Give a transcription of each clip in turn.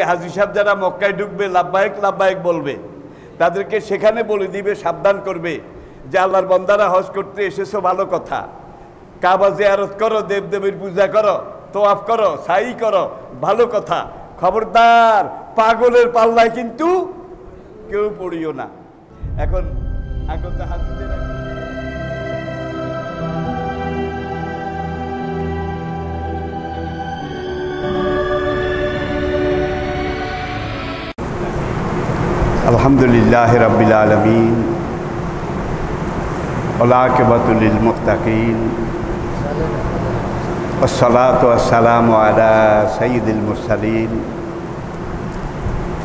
হাজী সাহেব যারা মক্কায় ঢুকবে লাব্বাইক লাব্বাইক বলবে, তাদেরকে সেখানে বলে দিবে, সাবধান করবে যে আল্লাহর বান্দারা হজ করতে এসেছো ভালো কথা, কাবা জিয়ারত করো, দেবদেবীর পূজা করো, তোয়াফ করো, সাই করো, ভালো কথা, খবরদার পাগলের পাল্লায় কিন্তু কেউ পড়িও না। এখন আগত হাজীদের আলহামদুলিল্লাহি রাব্বিল আলামিন ওয়াল আকিবাতু লিল মুত্তাকিন ওয়াসসালাতু ওয়াসসালামু আলা সাইয়্যিদিল মুরসালিন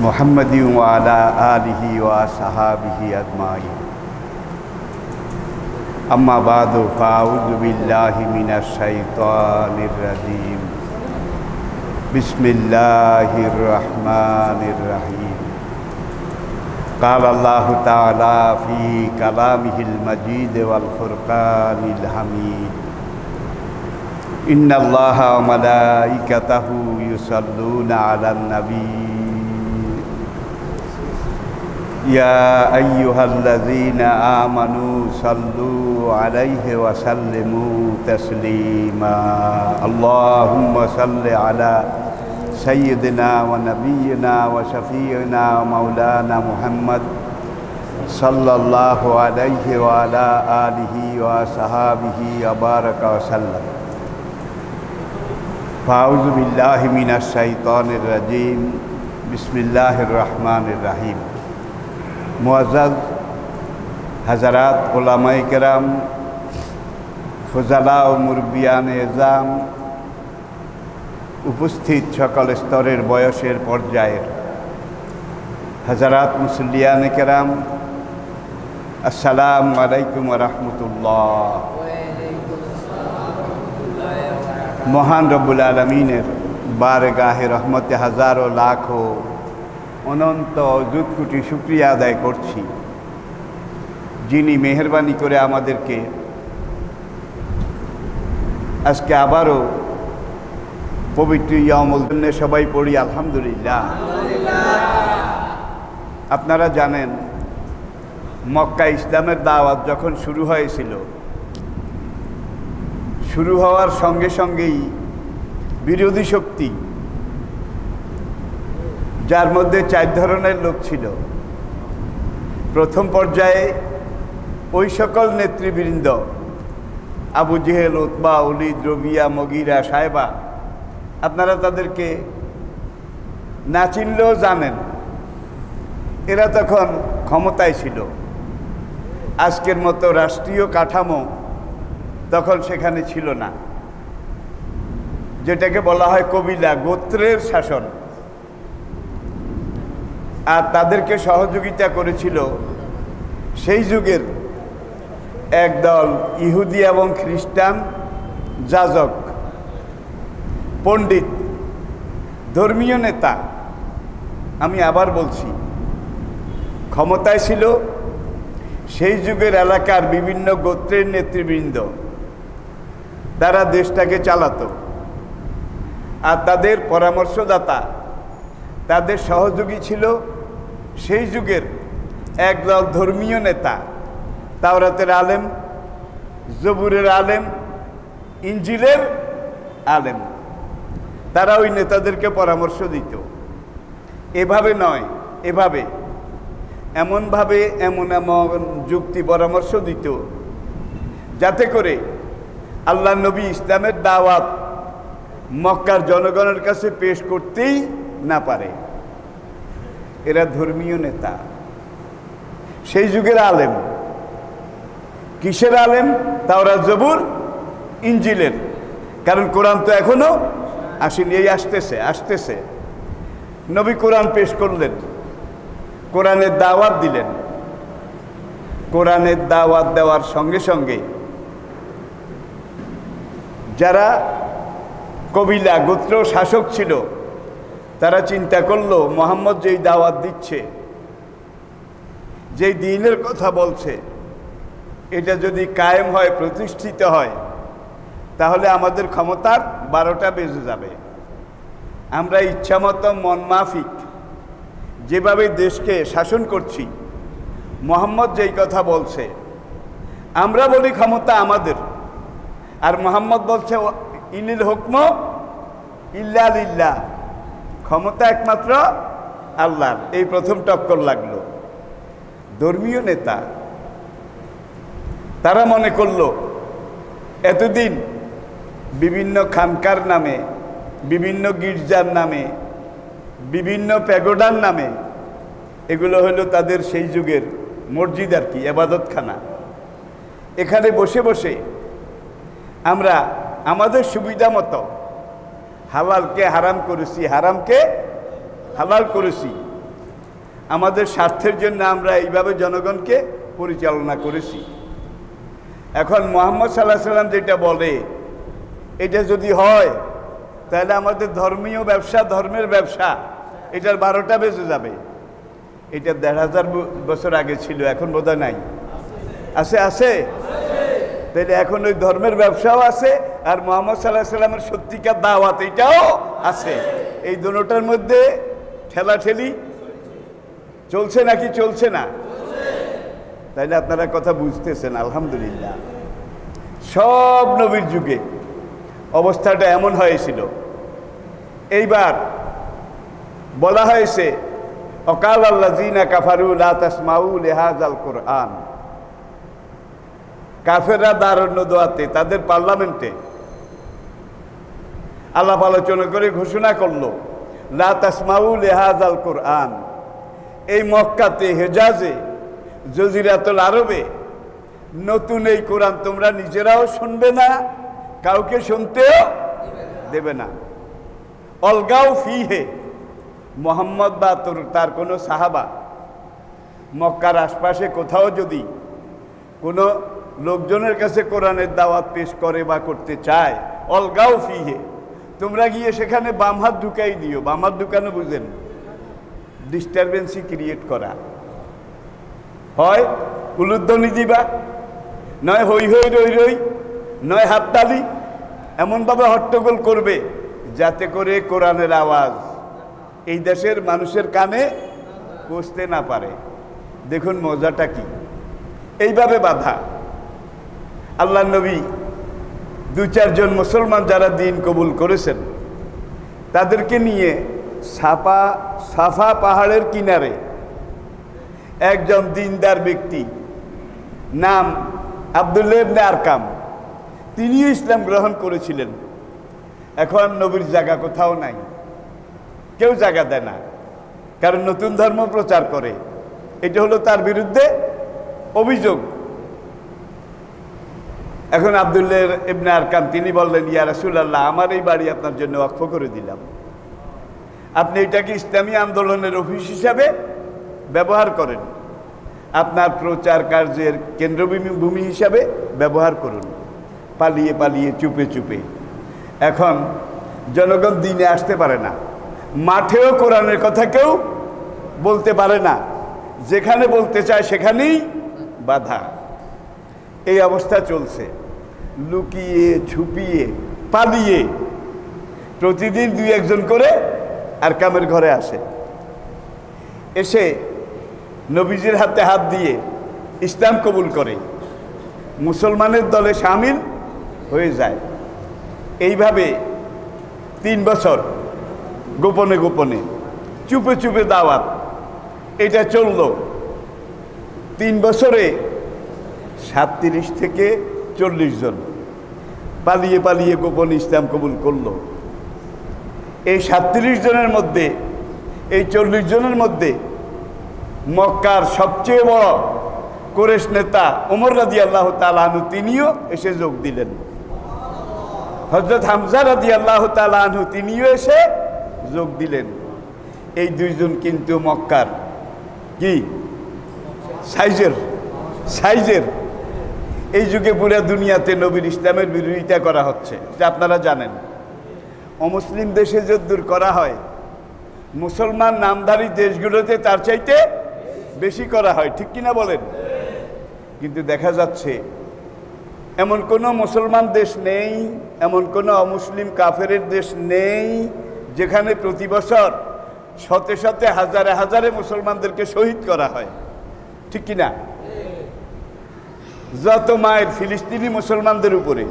মুহাম্মাদিন ওয়া আলা আলিহি ওয়া আসহাবিহি আজমাইন। আম্মা বাদু ফাউযু বিল্লাহি মিনাশ শাইতানির রাজীম। বিসমিল্লাহির রহমানির রহিম। قال الله تعالى في كلامه المجيد والفرقان الحميد إن الله وملائكته يصلون على النبي يا أيها الذين آمنوا صلوا عليه وسلموا تسليما اللهم صل على سيدنا ونبينا وشفيعنا ومولانا محمد صلى الله عليه وعلى آله وصحابه وبارك وسلم। فأعوذ بالله من الشيطان الرجيم بسم الله الرحمن الرحيم। मुअज़्ज़ज़ हज़रात उलमाए किराम, फुज़ला व मुरब्बियान एज़ाम, উপস্থিত সকল স্তরের বয়সের পর্যায়ের হযরত মুসল্লিয়ানে কেরাম, আসসালামু আলাইকুম ওয়া রাহমাতুল্লাহ। মহান রব্বুল আলামিনের বারগাহে রহমতে হাজারো লাখো অনন্ত অযুত কোটি শুকরিয়া আদায় করছি, যিনি মেহেরবানি করে আমাদেরকে আজকে আবারও পবিত্র ইয়ামুল জন্নে সবাই পড়ি আলহামদুলিল্লাহ। আপনারা জানেন মক্কা ইসলামের দাওয়াত যখন শুরু হয়েছিল, শুরু হওয়ার সঙ্গে সঙ্গেই বিরোধী শক্তি, যার মধ্যে 4 ধরনের লোক ছিল। প্রথম পর্যায়ে ওই সকল নেতৃবৃন্দ আবু জেহেল, উতবা, ওলীদ, রবিয়া, মগিরা, সাহেবা, আপনারা তাদেরকে না চিনলেও জানেন, এরা তখন ক্ষমতায় ছিল। আজকের মতো রাষ্ট্রীয় কাঠামো তখন সেখানে ছিল না, যেটাকে বলা হয় কবিলা, গোত্রের শাসন। আর তাদেরকে সহযোগিতা করেছিল সেই যুগের একদল ইহুদি এবং খ্রিস্টান যাজক, পণ্ডিত, ধর্মীয় নেতা। আমি আবার বলছি, ক্ষমতায় ছিল সেই যুগের এলাকার বিভিন্ন গোত্রের নেতৃবৃন্দ, তারা দেশটাকে চালাতো। আর তাদের পরামর্শদাতা, তাদের সহযোগী ছিল সেই যুগের একদল ধর্মীয় নেতা, তাওরাতের আলেম, জবুরের আলেম, ইঞ্জিলের আলেম। তারা ওই নেতাদেরকে পরামর্শ দিত। এভাবে নয়, এভাবে, এমনভাবে এমন এমন যুক্তি পরামর্শ দিত যাতে করে আল্লাহ নবী ইসলামের দাওয়াত মক্কার জনগণের কাছে পেশ করতেই না পারে। এরা ধর্মীয় নেতা, সেই যুগের আলেম। কিসের আলেম? তাওরাত, জবুর, ইঞ্জিলের। কারণ কোরআন তো এখনো আসেনি, এই আসতেছে। নবী কোরআন পেশ করলেন, কোরআনের দাওয়াত দিলেন। কোরআনের দাওয়াত দেওয়ার সঙ্গে সঙ্গে যারা কবিলা, গোত্র শাসক ছিল, তারা চিন্তা করলো মুহাম্মদ যেই দাওয়াত দিচ্ছে, যেই দ্বীনের কথা বলছে, এটা যদি কায়েম হয়, প্রতিষ্ঠিত হয়, তাহলে আমাদের ক্ষমতার 12টা বেজে যাবে। আমরা ইচ্ছামতো মন মাফিক যেভাবে দেশকে শাসন করছি, মোহাম্মদ যেই কথা বলছে আমরা বলি ক্ষমতা আমাদের, আর মোহাম্মদ বলছে ইনিল হুকম ইল্লা লিল্লাহ, ক্ষমতা একমাত্র আল্লাহর। এই প্রথম টক্কর লাগলো। ধর্মীয় নেতা তারা মনে করলো এতদিন বিভিন্ন খানকার নামে, বিভিন্ন গির্জার নামে, বিভিন্ন প্যাগোডার নামে, এগুলো হলো তাদের সেই যুগের মসজিদ আর কি, ইবাদতখানা। এখানে বসে বসে আমরা আমাদের সুবিধা মতো হালালকে হারাম করেছি, হারামকে হালাল করেছি। আমাদের স্বার্থের জন্য আমরা এইভাবে জনগণকে পরিচালনা করেছি। এখন মুহাম্মদ সাল্লাল্লাহু আলাইহি সাল্লাম যেটা বলে এটা যদি হয় তাহলে আমাদের ধর্মীয় ব্যবসা, ধর্মের ব্যবসা, এটার 12টা বেজে যাবে। এটা ১,৫০০ বছর আগে ছিল, এখন বোধহয় নাই। আছে আছে তাহলে এখন ওই ধর্মের ব্যবসাও আছে, আর মুহাম্মদ সাল্লাল্লাহু আলাইহি সাল্লামের সত্যিকার দাওয়াত এটাও আছে। এই দুটোটার মধ্যে ঠেলাঠেলি চলছে নাকি চলছে না? তাইলে আপনারা কথা বুঝতেছেন। আলহামদুলিল্লাহ, সব নবীর যুগে অবস্থাটা এমন হয়েছিল। এইবার বলা হয়েছে অকাল আল্লাযীনা কাফারু লা তাসমাউ লিহাযাল কুরআন। কাফেররা দারুন নদওয়াতে, তাদের পার্লামেন্টে আলাপ আলোচনা করে ঘোষণা করলো লা তাসমাউ লিহাযাল কুরআন। এই মক্কাতে, হেজাজে, জজিরাতুল আরবে নতুন এই কোরআন তোমরা নিজেরাও শুনবে না, কাউকে শুনতেও দেবে না। অলগাও ফিহে, মোহাম্মদ বা তার কোনো সাহাবা মক্কার আশপাশে কোথাও যদি কোনো লোকজনের কাছে কোরআনের দাওয়াত পেশ করে বা করতে চায়, অলগাও ফিহে, তোমরা গিয়ে সেখানে বাম হাত ঢুকাই দিও। বাম হাত ঢুকানো বুঝেন? ডিস্টারবেন্সি ক্রিয়েট করা। হয় উলুধ্বনি দিবা, নয় হই হই রই রই, নয় হাততালি, এমনভাবে হট্টগোল করবে যাতে করে কোরআনের আওয়াজ এই দেশের মানুষের কানে পৌঁছতে না পারে। দেখুন মজাটা কি, এইভাবে বাধা। আল্লাহ নবী 2-4 জন মুসলমান যারা দিন কবুল করেছেন তাদেরকে নিয়ে সাফা পাহাড়ের কিনারে একজন দিনদার ব্যক্তি, নাম আব্দুল্লাহ ইবনে আরকাম, তিনিও ইসলাম গ্রহণ করেছিলেন। এখন নবীর জায়গা কোথাও নাই, কেউ জায়গা দেয় না, কারণ নতুন ধর্ম প্রচার করে। এটা হলো তার বিরুদ্ধে অভিযোগ। এখন আব্দুল্লাহ ইবনে আরকাম তিনি বললেন, ইয়া রাসূলুল্লাহ, আমার এই বাড়ি আপনার জন্য ওয়াকফ করে দিলাম, আপনি এটাকে ইসলামী আন্দোলনের অফিস হিসাবে ব্যবহার করেন, আপনার প্রচার কার্যের কেন্দ্রভূমি হিসাবে ব্যবহার করুন। পালিয়ে পালিয়ে চুপে চুপে। এখন জনগণ দিনে আসতে পারে না, মাঠেও কোরআনের কথা কেউ বলতে পারে না, যেখানে বলতে চায় সেখানেই বাধা। এই অবস্থা চলছে। লুকিয়ে ছুপিয়ে পালিয়ে প্রতিদিন 2-1 জন করে আরকামের ঘরে আসে, এসে নবীজির হাতে হাত দিয়ে ইসলাম কবুল করে, মুসলমানের দলে শামিল হয়ে যায়। এইভাবে 3 বছর গোপনে গোপনে চুপে চুপে দাওয়াত এটা চলল। 3 বছরে 37 থেকে 40 জন পালিয়ে পালিয়ে গোপনে ইসলাম কবুল করলো। এই 37 জনের মধ্যে, এই 40 জনের মধ্যে মক্কার সবচেয়ে বড় কুরাইশ নেতা ওমর রাদিয়াল্লাহু তাআলা আনহু তিনিও এসে যোগ দিলেন। হযরত হামজা রাদিয়াল্লাহু তাআলা আনহু তিনিও এসে যোগ দিলেন। এই 2 জন কিন্তু মক্কার কি সাইজের এই যুগে পুরা দুনিয়াতে নবীর ইসলামের বিরোধিতা করা হচ্ছে, এটা আপনারা জানেন। অমুসলিম দেশে যদ্দূর করা হয়, মুসলমান নামধারী দেশগুলোতে তার চাইতে বেশি করা হয়, ঠিক কিনা বলেন? কিন্তু দেখা যাচ্ছে এমন কোনো মুসলমান দেশ নেই, এমন কোনো অমুসলিম কাফেরের দেশ নেই যেখানে প্রতি বছর শতে শতে হাজারে হাজারে মুসলমানদেরকে শহীদ করা হয়, ঠিক কিনা? যত মায়ের ফিলিস্তিনি মুসলমানদের উপরে,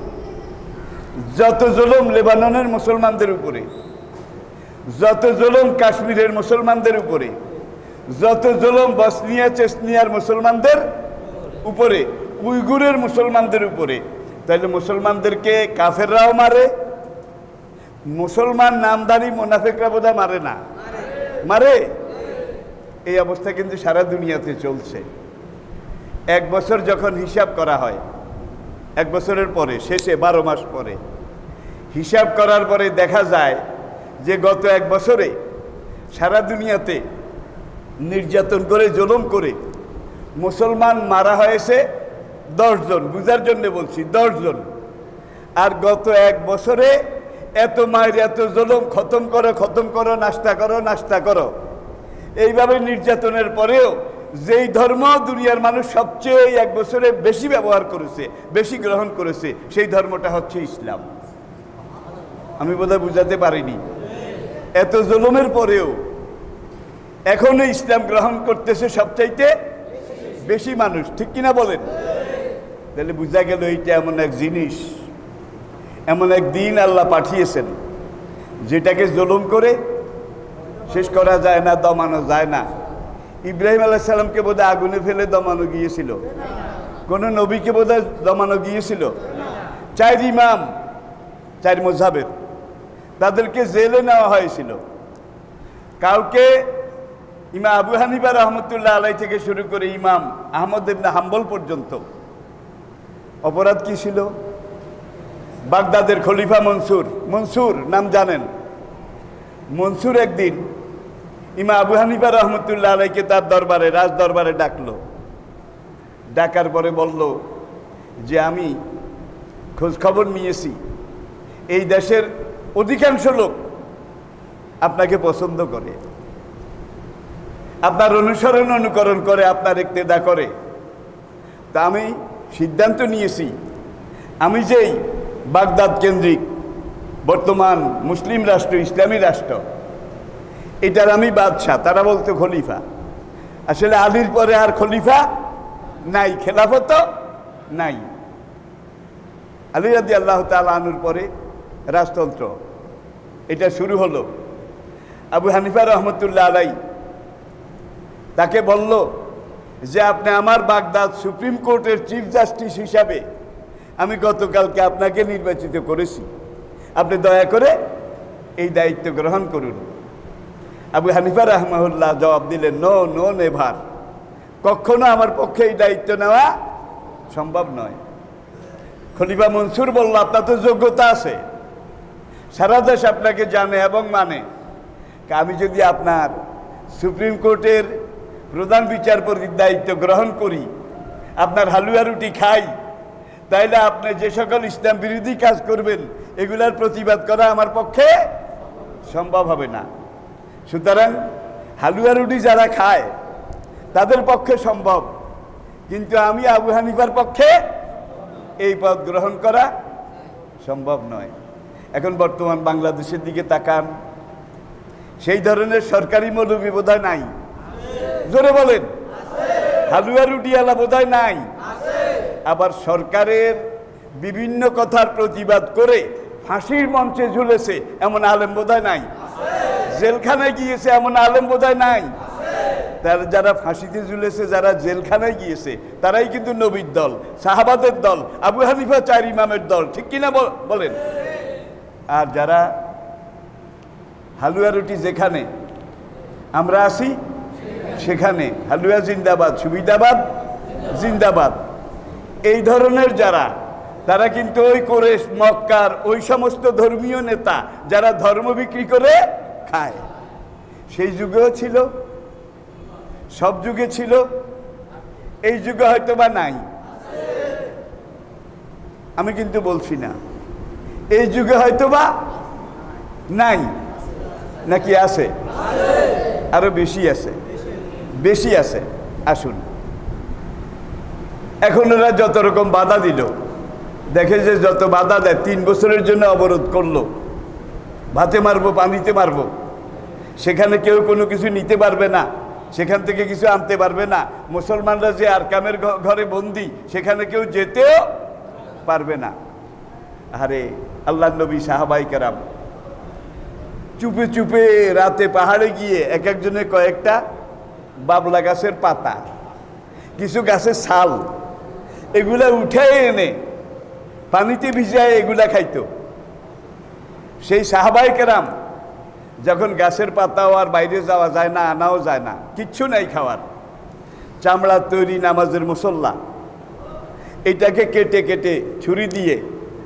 যত জুলুম লেবাননের মুসলমানদের উপরে, যত জুলুম কাশ্মীরের মুসলমানদের উপরে, যত জুলুম বসনিয়া চেচনিয়ার মুসলমানদের উপরে, উইগুরের মুসলমানদের উপরে, তাহলে মুসলমানদেরকে কাফেররাও মারে, মুসলমান নামধারী মুনাফিকরা বোধহয় মারে না? মারে। এই অবস্থা কিন্তু সারা দুনিয়াতে চলছে। এক বছর যখন হিসাব করা হয়, এক বছরের পরে শেষে 12 মাস পরে হিসাব করার পরে দেখা যায় যে গত এক বছরে সারা দুনিয়াতে নির্যাতন করে জুলুম করে মুসলমান মারা হয়েছে 10 জন, বুঝার জন্য বলছি 10 জন। আর গত এক বছরে এত মায়ের এত জুলুম, খতম করো খতম করো, নাস্তা করো নাস্তা করো, এইভাবে নির্যাতনের পরেও যেই ধর্ম দুনিয়ার মানুষ সবচেয়ে এক বছরে বেশি ব্যবহার করেছে, বেশি গ্রহণ করেছে, সেই ধর্মটা হচ্ছে ইসলাম। আমি বোধহয় বুঝাতে পারিনি। এত জুলুমের পরেও এখনো ইসলাম গ্রহণ করতেছে সবচাইতে বেশি মানুষ, ঠিক কিনা বলেন? তাহলে বুঝা গেল এইটা এমন এক জিনিস, এমন এক দিন আল্লাহ পাঠিয়েছেন যেটাকে জুলুম করে শেষ করা যায় না, দমানো যায় না। ইব্রাহিম আলাইহিস সালামকে বোধহয় আগুনে ফেলে দমানো গিয়েছিল? কোন নবীকে বোধহয় দমানো গিয়েছিল? 4 ইমাম, 4 মাযহাবের, তাদেরকে জেলে নেওয়া হয়েছিল। কাউকে ইমাম আবু হানিফা রহমতুল্লাহ আলাইহি থেকে শুরু করে ইমাম আহমদ ইবনে হাম্বল পর্যন্ত অপরাধ কি ছিল? বাগদাদের খলিফা মনসুর নাম জানেন? মনসুর একদিন ইমাম আবু হানিফা রহমতুল্লাহ আলাইহিকে তার দরবারে, রাজ দরবারে ডাকলো। ডাকার পরে বলল যে আমি খোঁজ খবর নিয়েছি, এই দেশের অধিকাংশ লোক আপনাকে পছন্দ করে, আপনার অনুকরণ করে, আপনার ইক্তেদা করে। তা আমি সিদ্ধান্ত নিয়েছি, আমি যেই বাগদাদ কেন্দ্রিক বর্তমান মুসলিম রাষ্ট্র, ইসলামী রাষ্ট্র, এটার আমি বাদশাহ। তারা বলতো খলিফা। আসলে আলীর পরে আর খলিফা নাই, খেলাফত নাই। আলী রাদিয়াল্লাহু তাআলা আনহুর পরে রাজতন্ত্র এটা শুরু হলো। আবু হানিফা রহমতুল্লাহ আলাইহি তাকে বলল যে আপনি আমার বাগদাদ সুপ্রিম কোর্টের চিফ জাস্টিস হিসাবে আমি গতকালকে আপনাকে নির্বাচিত করেছি, আপনি দয়া করে এই দায়িত্ব গ্রহণ করুন। আবু হানিফা রাহমাহুল্লাহ জবাব দিলেন, নো নেভার, কখনো আমার পক্ষে এই দায়িত্ব নেওয়া সম্ভব নয়। খলিফা মনসুর বলল, আপনার তো যোগ্যতা আছে, সারা দেশ আপনাকে জানে এবং মানে, আমি যদি আপনার সুপ্রিম কোর্টের প্রধান বিচারপতির দায়িত্ব গ্রহণ করি, আপনার হালুয়া রুটি খাই, তাইলে আপনি যে সকল ইসলাম বিরোধী কাজ করবেন এগুলার প্রতিবাদ করা আমার পক্ষে সম্ভব হবে না। সুতরাং হালুয়া রুটি যারা খায় তাদের পক্ষে সম্ভব, কিন্তু আমি আবু হানিফার পক্ষে এই পদ গ্রহণ করা সম্ভব নয়। এখন বর্তমান বাংলাদেশের দিকে তাকান, সেই ধরনের সরকারি মৌলবি বোধহয় নাই, জোরে বলেন। হালুয়া রুটিওয়ালা বোধহয় নাই। আবার সরকারের বিভিন্ন কথার প্রতিবাদ করে ফাঁসির মঞ্চে ঝুলেছে এমন আলেম বোধহয় নাই। জেলখানায় গিয়েছে এমন আলেম বোধহয় নাই। তার যারা ফাঁসিতে ঝুলেছে, যারা জেলখানায় গিয়েছে, তারাই কিন্তু নবীর দল, সাহাবাদের দল, আবু হানিফা 4 ইমামের দল, ঠিক কিনা বলেন? আর যারা হালুয়া রুটি যেখানে আমরা আসি সেখানে হালুয়া জিন্দাবাদ, সুবিধাবাদ জিন্দাবাদ, এই ধরনের যারা, তারা কিন্তু ওই কোরেশ মক্কার ওই সমস্ত ধর্মীয় নেতা যারা ধর্ম বিক্রি করে খায়, সেই যুগেও ছিল, সব যুগে ছিল, এই যুগে হয়তো বা নাই। আমি কিন্তু বলছি না এই যুগে হয়তো বা নাই, নাকি আছে? আরো বেশি আছে, বেশি আছে। আসুন, এখন ওরা যত রকম বাধা দিল, দেখে যে যত বাধা দেয়, 3 বছরের জন্য অবরোধ করলো, ভাতে মারবো, পানিতে মারবো, সেখানে কেউ কোনো কিছু নিতে পারবে না, সেখান থেকে কিছু আনতে পারবে না। মুসলমানরা যে আরকামের ঘরে বন্দি, সেখানে কেউ যেতেও পারবে না। আরে আল্লাহর নবী সাহাবাই কেরাম চুপে চুপে রাতে পাহাড়ে গিয়ে এক একজনে কয়েকটা বাবলা গাছের পাতা, কিছু গাছের ছাল, এগুলা উঠে এনে পানিতে ভিজায় এগুলা খাইতো। সেই সাহাবাই কেরাম যখন গাছের পাতাও আর বাইরে যাওয়া যায় না, আনাও যায় না, কিচ্ছু নাই খাওয়ার, চামড়া তৈরি নামাজের মুসল্লা, এটাকে কেটে কেটে ছুরি দিয়ে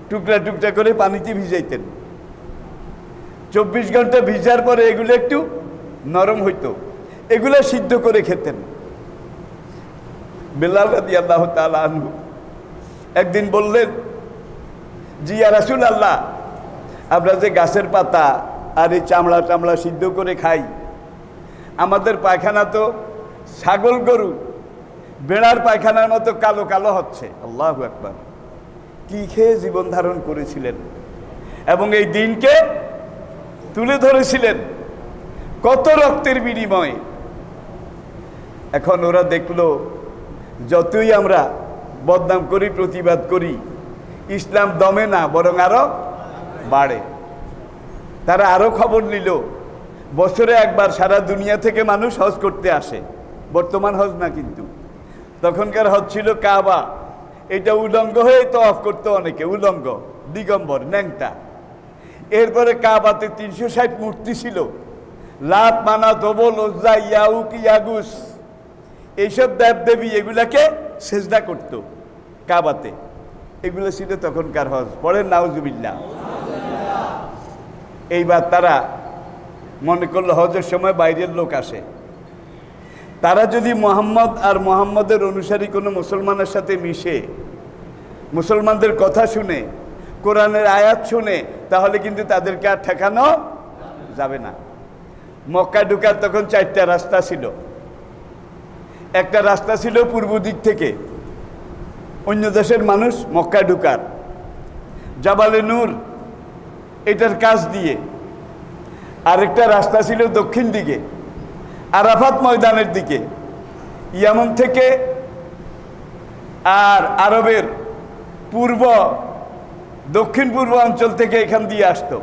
টুকরা টুকরা করে পানিতে ভিজাইতেন। 24 ঘন্টা ভিজার পরে এগুলো একটু নরম হইতো, এগুলো সিদ্ধ করে খেতেন। বেলাল রাদিয়াল্লাহু তাআলা আনহু একদিন বললেন, জি ইয়া রাসূলুল্লাহ, আমরা যে গাছের পাতা আর এই চামড়া টামড়া সিদ্ধ করে খাই, আমাদের পায়খানা তো ছাগল গরু বেড়ার পায়খানার মতো কালো কালো হচ্ছে। আল্লাহু আকবার! কি খেয়ে জীবন ধারণ করেছিলেন এবং এই দিনকে তুলে ধরেছিলেন কত রক্তের বিনিময়ে। এখন ওরা দেখলো যতই আমরা বদনাম করি, প্রতিবাদ করি, ইসলাম দমে না, বরং আরো বাড়ে। তারা আরো খবর নিল, বছরে একবার সারা দুনিয়া থেকে মানুষ হজ করতে আসে। বর্তমান হজ না, কিন্তু তখনকার হজ ছিল কাবা, এটা উলঙ্গ হয়ে তওয়াফ করতো অনেকে, উলঙ্গ, দিগম্বর, ন্যাংটা। এরপরে কাবাতে 360 মূর্তি ছিল, লাত, মানাত, হবল, উজ্জা, ইয়াউক, ইয়াগুস, এইসব দেবদেবী এগুলাকে সেজদা করতো কাবাতে। এগুলো ছিল তখনকার হজ। পড়েন নাউজুবিল্লাহ। এইবার তারা মনে করলো হজের সময় বাইরের লোক আসে, তারা যদি মোহাম্মদ আর মোহাম্মদের অনুসারী কোনো মুসলমানের সাথে মিশে, মুসলমানদের কথা শুনে, কোরআনের আয়াত শুনে, তাহলে কিন্তু তাদেরকে আর ঠেকানো যাবে না। মক্কা ঢুকার তখন 4টা রাস্তা ছিল। একটা রাস্তা ছিল পূর্ব দিক থেকে, অন্য দেশের মানুষ মক্কা ঢুকার, জাবালে নূর এটার কাছ দিয়ে। আরেকটা রাস্তা ছিল দক্ষিণ দিকে, আরাফাত ময়দানের দিকে, ইয়ামন থেকে আর আরবের পূর্ব দক্ষিণ পূর্ব অঞ্চল থেকে এখান দিয়ে আসতো।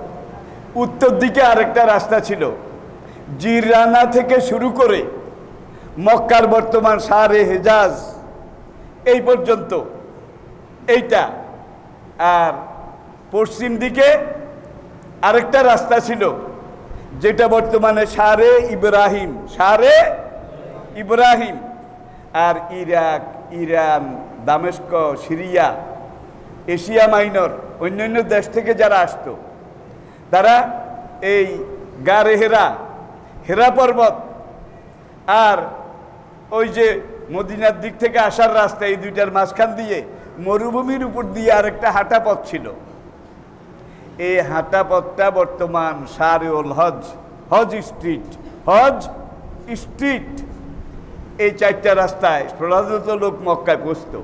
উত্তর দিকে আরেকটা রাস্তা ছিল, জিরানা থেকে শুরু করে মক্কার বর্তমান শাহরে হেজাজ এই পর্যন্ত এইটা। আর পশ্চিম দিকে আরেকটা রাস্তা ছিল, যেটা বর্তমানে শাহরে ইব্রাহিম, শাহরে ইব্রাহিম। আর ইরাক, ইরান, দামেস্ক, সিরিয়া, এশিয়া মাইনর, অন্যান্য দেশ থেকে যারা আসতো, তারা এই গারে হেরা, হেরা পর্বত আর ওই যে মদিনার দিক থেকে আসার রাস্তা, এই দুইটার মাঝখান দিয়ে মরুভূমির উপর দিয়ে আরেকটা হাঁটা পথ ছিল। এই হাঁটা পথটা বর্তমান শাহরিউল হজ, হজ স্ট্রিট, হজ স্ট্রিট। এই 4টা রাস্তায় প্রধানত লোক মক্কায় পৌঁছত।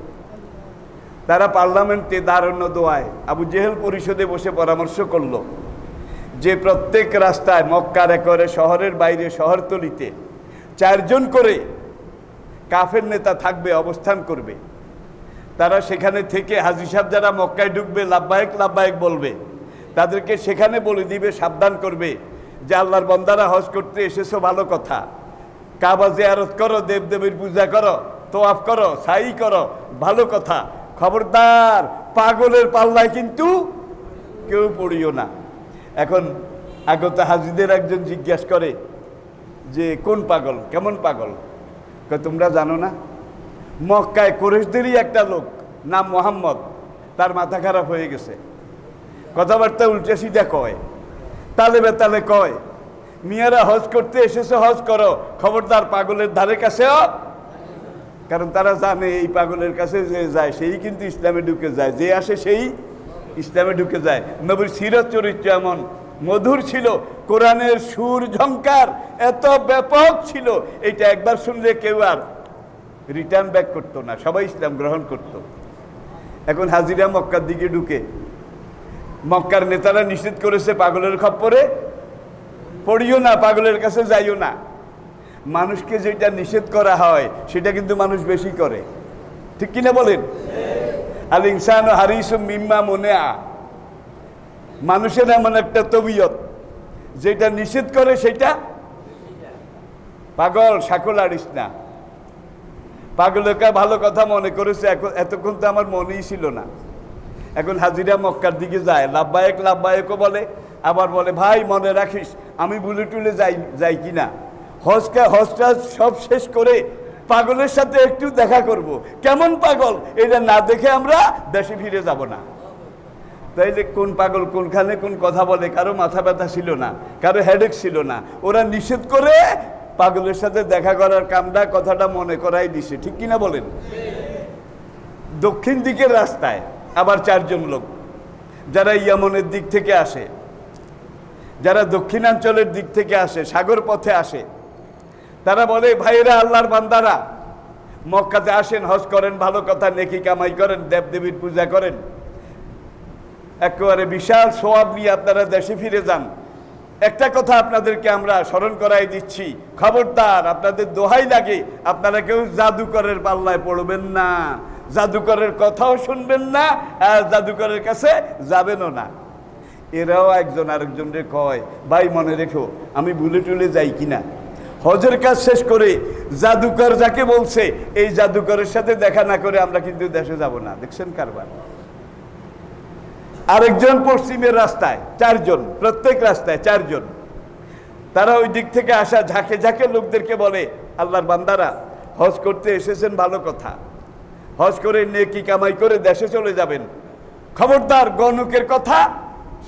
তারা পার্লামেন্টে দারুণ দোয়ায় আবু জেহেল পরিষদে বসে পরামর্শ করলো যে প্রত্যেক রাস্তায় মক্কার একরে শহরের বাইরে শহরতলিতে 4 জন করে কাফের নেতা থাকবে, অবস্থান করবে। তারা সেখানে থেকে হাজী সাহেব যারা মক্কায় ঢুকবে লাব্বায়েক লাব্বায়েক বলবে, তাদেরকে সেখানে বলে দিবে, সাবধান করবে যে আল্লাহর বান্দারা হজ করতে এসেছো, ভালো কথা, কাবা জিয়ারত করো, দেবদেবীর পূজা করো, তোয়াফ করো, সাই করো, ভালো কথা, খবরদার পাগলের পাল্লায় কিন্তু কেউ পড়িও না। এখন আগত হাজীদের একজন জিজ্ঞাসা করে যে কোন পাগল, কেমন পাগল? তোমরা জানো না, মক্কায় কুরাইশদেরই একটা লোক নাম মোহাম্মদ, তার মাথা খারাপ হয়ে গেছে, কথাবার্তা উল্টে সিধা কয়, তালে বেতালে কয়, মিয়ারা হজ করতে এসেছে, হজ করো, খবরদার পাগলের ধারে কাছেও। কারণ তারা জানে এই পাগলের কাছে যে যায় সেই কিন্তু ইসলামে ঢুকে যায়, যে আসে সেই ইসলামে ঢুকে যায়। নবীর সিরত চরিত্র এমন মধুর ছিল, কোরআনের সুর ঝংকার এত ব্যাপক ছিল, এটা একবার শুনলে কেউ আর রিটার্ন ব্যাক করতো না, সবাই ইসলাম গ্রহণ করত। এখন হাজিরা মক্কার দিকে ঢুকে মক্কার নেতারা নিষেধ করেছে পাগলের খপ্পরে পড়িও না, পাগলের কাছে যাইও না। মানুষকে যেটা নিষেধ করা হয় সেটা কিন্তু মানুষ বেশি করে, ঠিক কিনা বলেন? আল ইনসানু হারিসুম মিম্মা মুনিআ, মানুষের এমন একটা তবিয়ত যেটা নিষেধ করে সেটা পাগল সাকল আড়িস না। পাগলকে ভালো কথা মনে করেছে, এতক্ষণ তো আমার মনেই ছিল না। এখন হাজিরা মক্কার দিকে যায়, লাব্বায়েক লাব্বায়েকও বলে, আবার বলে ভাই মনে রাখিস আমি বুলে টুলে যাই কিনা, হজটা সব শেষ করে পাগলের সাথে একটু দেখা করব। কেমন পাগল এটা না দেখে আমরা দেশে ফিরে যাব না। তাইলে কোন পাগল কোনখানে কোন কথা বলে কারো মাথা ব্যথা ছিল না, কারো হেডেক ছিল না। ওরা নিষেধ করে পাগলের সাথে দেখা করার কামটা কথাটা মনে করাই দিছে, ঠিক কিনা বলেন? দক্ষিণ দিকের রাস্তায় আবার 4 জন লোক, যারা ইয়ামনের দিক থেকে আসে, যারা দক্ষিণাঞ্চলের দিক থেকে আসে, সাগর পথে আসে, তারা বলে ভাইরা আল্লাহর বান্দারা মক্কাতে আসেন, হজ করেন, ভালো কথা, নেকি কামাই করেন, দেবদেবীর পূজা করেন, একেবারে বিশাল সওয়াব নিয়ে আপনারা দেশে ফিরে যান। একটা কথা আপনাদেরকে আমরা স্মরণ করাই দিচ্ছি, খবরদার আপনাদের দোহাই লাগে আপনারা কেউ জাদুকরের পাল্লায় পড়বেন না, জাদুকরের কথাও শুনবেন না, আর জাদুকরের কাছে যাবেনও না। এরাও একজন আরেকজনকে কয় ভাই মনে রেখো আমি ভুলে টুলে যাই কিনা, হজের কাজ শেষ করে জাদুকর যাকে বলছে এই জাদুকরের সাথে দেখা না করে আমরা কিন্তু দেশে যাব না। দেখছেন কারবার। আরেকজন পশ্চিমের রাস্তায় 4 জন, প্রত্যেক রাস্তায় 4 জন, তারা ওই দিক থেকে আসা ঝাঁকে ঝাঁকে লোকদেরকে বলে আল্লাহর বান্দারা হজ করতে এসেছেন, ভালো কথা, হজ করে নেকি কামাই করে দেশে চলে যাবেন, খবরদার গণকের কথা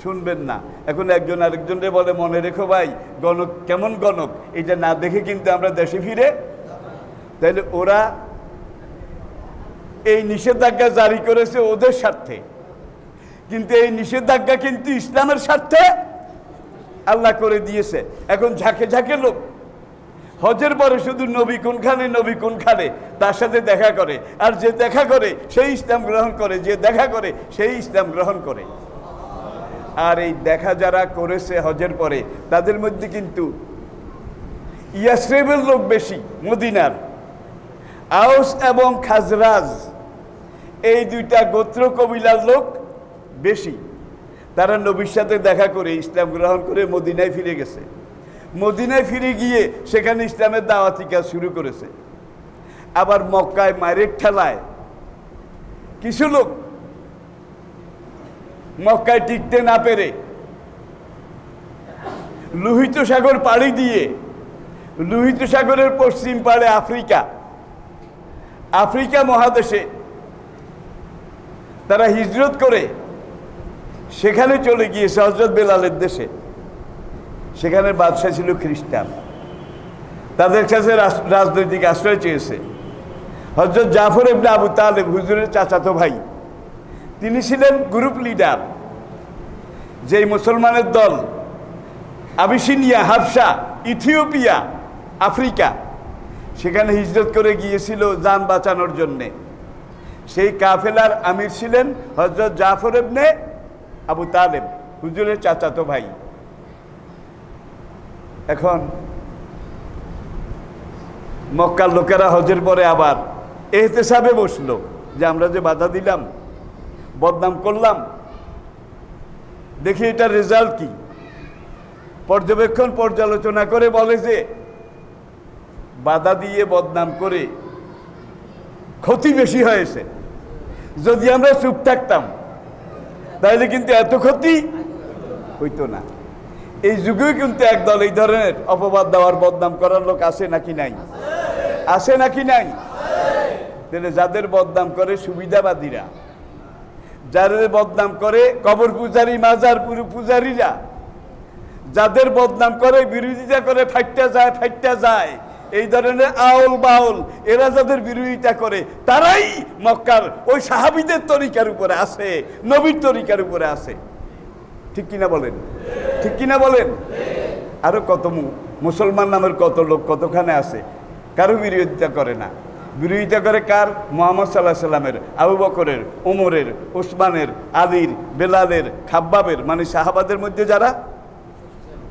শুনবেন না। এখন একজন আরেকজনকে বলে মনে রেখো ভাই গণক কেমন গণক এটা না দেখে কিন্তু আমরা দেশে ফিরে। তাইলে ওরা এই নিষেধাজ্ঞা জারি করেছে ওদের স্বার্থে, কিন্তু এই নিষেধাজ্ঞা কিন্তু ইসলামের স্বার্থে আল্লাহ করে দিয়েছে। এখন ঝাঁকে ঝাঁকে লোক হজের পরে শুধু নবী কোনখানে তার সাথে দেখা করে, আর যে দেখা করে সেই ইসলাম গ্রহণ করে, যে দেখা করে সেই ইসলাম গ্রহণ করে। আর এই দেখা যারা করেছে হজের পরে তাদের মধ্যে কিন্তু ইয়াসরিবের লোক বেশি, মদিনার আউস এবং খাজরাজ এই 2টা গোত্র কবিলার লোক বেশি। তারা নবীর সাথে দেখা করে ইসলাম গ্রহণ করে মদিনায় ফিরে গেছে। মদিনায় ফিরে গিয়ে সেখানে ইসলামের দাওয়াতি কাজ শুরু করেছে। আবার মক্কায় মায়ের ঠেলায় কিছু লোক মক্কায় টিকতে না পেরে লোহিত সাগর পাড়ি দিয়ে লোহিত সাগরের পশ্চিম পাড়ে আফ্রিকা মহাদেশে তারা হিজরত করে সেখানে চলে গিয়েছে হযরত বেলালের দেশে। সেখানে বাদশা ছিল খ্রিস্টান, তাদের কাছে রাজনৈতিক আশ্রয় চেয়েছে। হযরত জাফর ইবনে আবু তালেব হুজুরের চাচাতো ভাই, তিনি ছিলেন গ্রুপ লিডার। যেই মুসলমানের দল আবিসিনিয়া, হাবশা, ইথিওপিয়া, আফ্রিকা সেখানে হিজরত করে গিয়েছিল জান বাঁচানোর জন্যে, সেই কাফেলার আমির ছিলেন হযরত জাফর ইবনে আবু তালেব হুজুরের চাচাতো ভাই। এখন মক্কার লোকেরা হজের পরে আবার এহতেসাবে বসলো যে আমরা যে বাধা দিলাম, বদনাম করলাম, দেখি এটার রেজাল্ট কি। পর্যালোচনা করে বলে যে বাধা দিয়ে বদনাম করে ক্ষতি বেশি হয়েছে, যদি আমরা চুপ থাকতাম তাহলে কিন্তু এত ক্ষতি হইতো না। এই যুগেও কিন্তু একদল এই ধরনের অপবাদ দেওয়ার, বদনাম করার লোক আছে নাকি নাই? আছে নাকি নাই? তাহলে যাদের বদনাম করে সুবিধাবাদীরা, যাদের বদনাম করে কবর পূজারী, মাজার পূজারীরা, যাদের বদনাম করে, বিরোধিতা করে, ফাইটটা যায়, এই ধরনের আউল বাউল এরা যাদের বিরোধিতা করে তারাই মক্কার ওই সাহাবীদের তরিকার উপরে আছে, নবীর তরিকার উপরে আছে। ঠিক কিনা বলেন? ঠিক কিনা বলেন? আরো কত মুসলমান নামের কত লোক কতখানে আছে, কারো বিরোধিতা করে না। বিরোধিতা করে কার? মুহাম্মদ সাল্লাল্লাহু আলাইহি সাল্লামের, আবু বকরের, ওমরের, ওসমানের, আলীর, বেলালের, খাব্বাবের, মানে সাহাবাদের মধ্যে যারা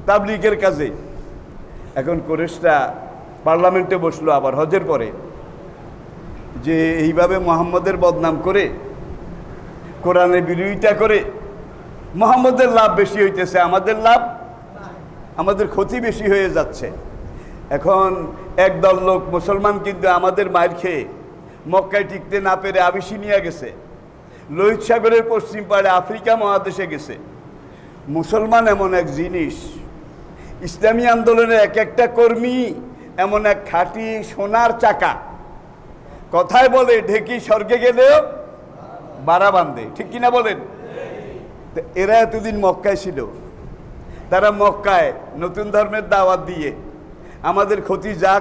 তাবলীগের কাজে। এখন কুরাইশরা পার্লামেন্টে বসলো আবার হজের পরে, যে এইভাবে মুহাম্মদের বদনাম করে, কোরআনের বিরোধিতা করে মুহাম্মদের লাভ বেশি হইতেছে, আমাদের ক্ষতি বেশি হয়ে যাচ্ছে। এখন একদল লোক মুসলমান কিন্তু আমাদের মায়ের খেয়ে মক্কায় টিকতে না পেরে আবিসিনিয়া গেছে, লোহিত সাগরের পশ্চিম পাড়ে আফ্রিকা মহাদেশে গেছে। মুসলমান এমন এক জিনিস, ইসলামী আন্দোলনের এক একটা কর্মী এমন এক খাঁটি সোনার চাকা, কথায় বলে ঢেকি স্বর্গে গেলেও বাড়া বাঁধে, ঠিক কিনা বলেন? এরা এতদিন মক্কায় ছিল, তারা মক্কায় নতুন ধর্মের দাওয়াত দিয়ে আমাদের ক্ষতি যা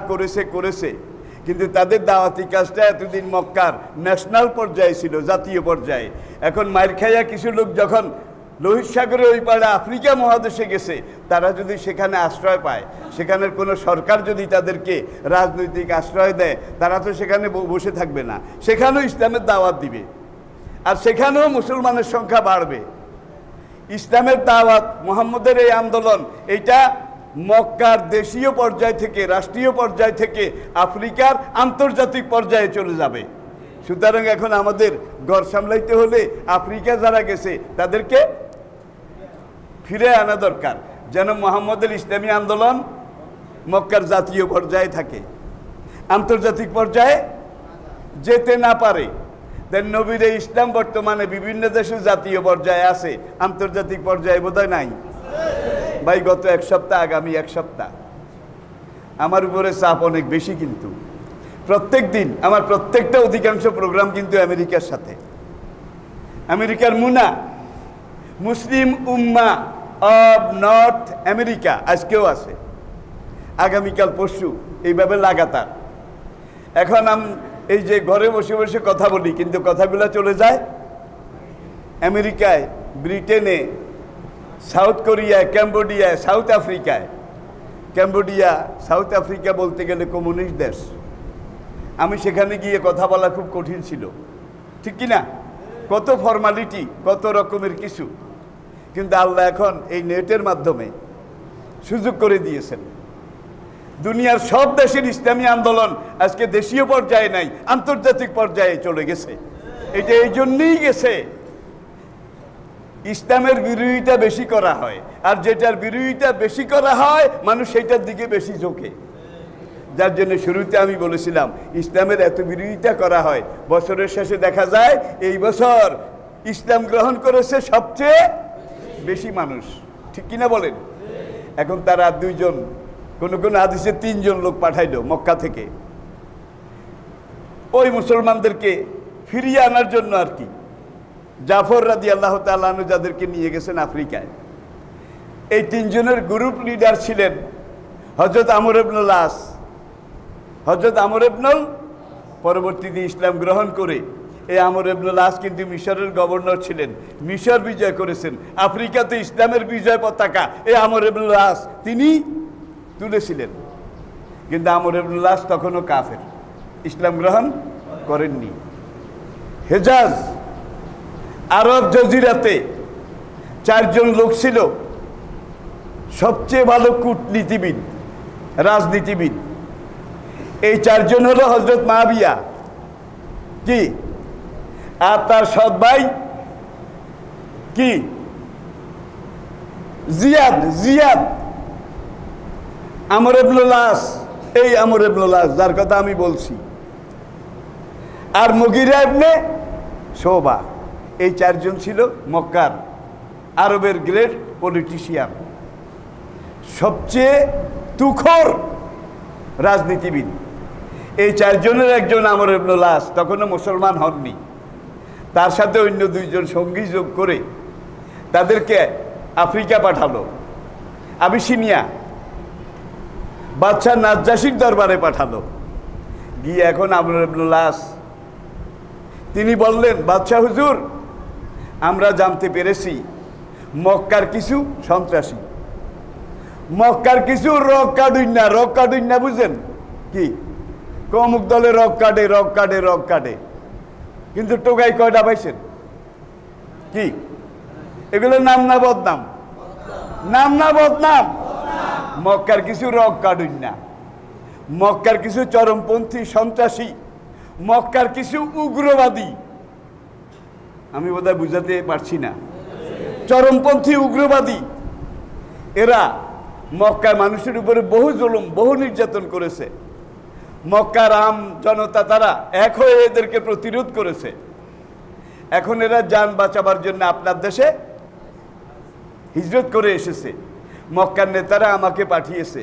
করেছে, কিন্তু তাদের দাওয়াতি কাজটা এতদিন মক্কার ন্যাশনাল পর্যায়ে ছিল, জাতীয় পর্যায়ে। এখন মাইর খাইয়া কিছু লোক যখন লোহিত সাগরের ওই পাড়ে আফ্রিকা মহাদেশে গেছে, তারা যদি সেখানে আশ্রয় পায়, সেখানের কোনো সরকার যদি তাদেরকে রাজনৈতিক আশ্রয় দেয়, তারা তো সেখানে বসে থাকবে না, সেখানেও ইসলামের দাওয়াত দিবে, আর সেখানেও মুসলমানের সংখ্যা বাড়বে। ইসলামের দাওয়াত, মুহাম্মদের এই আন্দোলন, এইটা মক্কার দেশীয় পর্যায় থেকে, রাষ্ট্রীয় পর্যায় থেকে আফ্রিকার আন্তর্জাতিক পর্যায়ে চলে যাবে। সুতরাং এখন আমাদের ঘর সামলাইতে হলে আফ্রিকা যারা গেছে তাদেরকে ফিরে আনা দরকার, যেন মুহাম্মদের ইসলামী আন্দোলন মক্কার জাতীয় পর্যায়ে থাকে, আন্তর্জাতিক পর্যায়ে যেতে না পারে। দেন নবীর ইসলাম বর্তমানে বিভিন্ন দেশে জাতীয় পর্যায়ে আছে, আন্তর্জাতিক পর্যায়ে বোধহয় নাই। ভাই গত এক সপ্তাহ, আগামী এক সপ্তাহ আমার উপরে চাপ অনেক বেশি, কিন্তু প্রত্যেক দিন আমার প্রত্যেকটা অধিকাংশ প্রোগ্রাম কিন্তু আমেরিকার সাথে। আমেরিকার মুনা, মুসলিম উম্মাহ অব নর্থ আমেরিকা, আজকেও আছে, আগামীকাল পরশু, এইভাবে লাগাতার। এখন এই যে ঘরে বসে বসে কথা বলি, কিন্তু কথাগুলো চলে যায় আমেরিকায়, ব্রিটেনে, সাউথ কোরিয়ায়, ক্যাম্বোডিয়ায়, সাউথ আফ্রিকায়। ক্যাম্বোডিয়া, সাউথ আফ্রিকা বলতে গেলে কমিউনিস্ট দেশ। আমি সেখানে গিয়ে কথা বলা খুব কঠিন ছিল, ঠিক কিনা? কত ফর্মালিটি, কত রকমের কিছু, কিন্তু আল্লাহ এখন এই নেটের মাধ্যমে সুযোগ করে দিয়েছেন। দুনিয়ার সব দেশের ইসলামী আন্দোলন আজকে দেশীয় পর্যায়ে নাই, আন্তর্জাতিক পর্যায়ে চলে গেছে। এটা এই জন্যই গেছে, ইসলামের বিরোধিতা বেশি করা হয়, আর যেটার বিরোধিতা বেশি করা হয় মানুষ সেইটার দিকে বেশি ঝোঁকে। যার জন্য শুরুতে আমি বলেছিলাম, ইসলামের এত বিরোধিতা করা হয়, বছরের শেষে দেখা যায় এই বছর ইসলাম গ্রহণ করেছে সবচেয়ে বেশি মানুষ, ঠিক কিনা বলেন? এখন তারা দুইজন, কোন হাদিসে 3 জন লোক পাঠাইলো মক্কা থেকে ওই মুসলমানদেরকে ফিরিয়ে আনার জন্য আর কি। জাফর রাদিয়াল্লাহু তাআলা আনহু যাদেরকে নিয়ে গেছেন আফ্রিকায়, এই 3 জনের গ্রুপ লিডার ছিলেন হযরত আমর ইবনুল আস। হযরত আমর ইবনুল পরবর্তীতে ইসলাম গ্রহণ করে এই আমর ইবনুল আস কিন্তু মিশরের গভর্নর ছিলেন, মিশর বিজয় করেছেন। আফ্রিকাতে ইসলামের বিজয় পতাকা এই আমর ইবনুল আস তিনি তুলেছিলেন, কিন্তু আমর ইবনুল আস তখনও কাফের, ইসলাম গ্রহণ করেননি। হেজাজ, আরব জজিরাতে 4 জন লোক ছিল সবচেয়ে ভালো কূটনীতিবিদ, রাজনীতিবিদ। এই 4 জন হলো হযরত মুআবিয়া কি, আর তার সৎ ভাই কি জিয়াদ, আমর ইবনুল আস, এই আমর ইবনুল আস যার কথা আমি বলছি, আর মুগিরা ইবনে শুবা। এই 4 জন ছিল মক্কার আরবের গ্রেট পলিটিশিয়ান, সবচেয়ে তুখোর রাজনীতিবিদ। এই 4 জনের একজন আমর ইবনুল আস তখনও মুসলমান হননি, তার সাথে অন্য 2 জন সঙ্গী যোগ করে তাদেরকে আফ্রিকা পাঠালো, আবিসিনিয়া বাদশাহ নাজ্জাশীর দরবারে পাঠালো। গিয়ে এখন আমর ইবনুল আস তিনি বললেন, বাদশাহ হুজুর, আমরা জানতে পেরেছি মক্কার কিছু সন্ত্রাসী, মক্কার কিছু রক্কাডুন্না বুঝেন কি অমুক দলে রক কাটে রক কাটে রক কাটে, কিন্তু টোকাই কয়টা পাইছেন? কি এগুলো নাম না বদনাম? নাম না বদনাম? মক্কার কিছু রক কাটুন না, মক্কার কিছু চরমপন্থী সন্ত্রাসী, মক্কার কিছু উগ্রবাদী, আমি বোধহয় বুঝাতে পারছি না, চরমপন্থী উগ্রবাদী, এরা মক্কার মানুষের উপরে বহু জুলুম বহু নির্যাতন করেছে। মক্কার আম জনতা তারা এক হয়ে এদেরকে প্রতিরোধ করেছে। এখন এরা যান বাঁচাবার জন্য আপনার দেশে হিজরত করে এসেছে। মক্কার নেতারা আমাকে পাঠিয়েছে,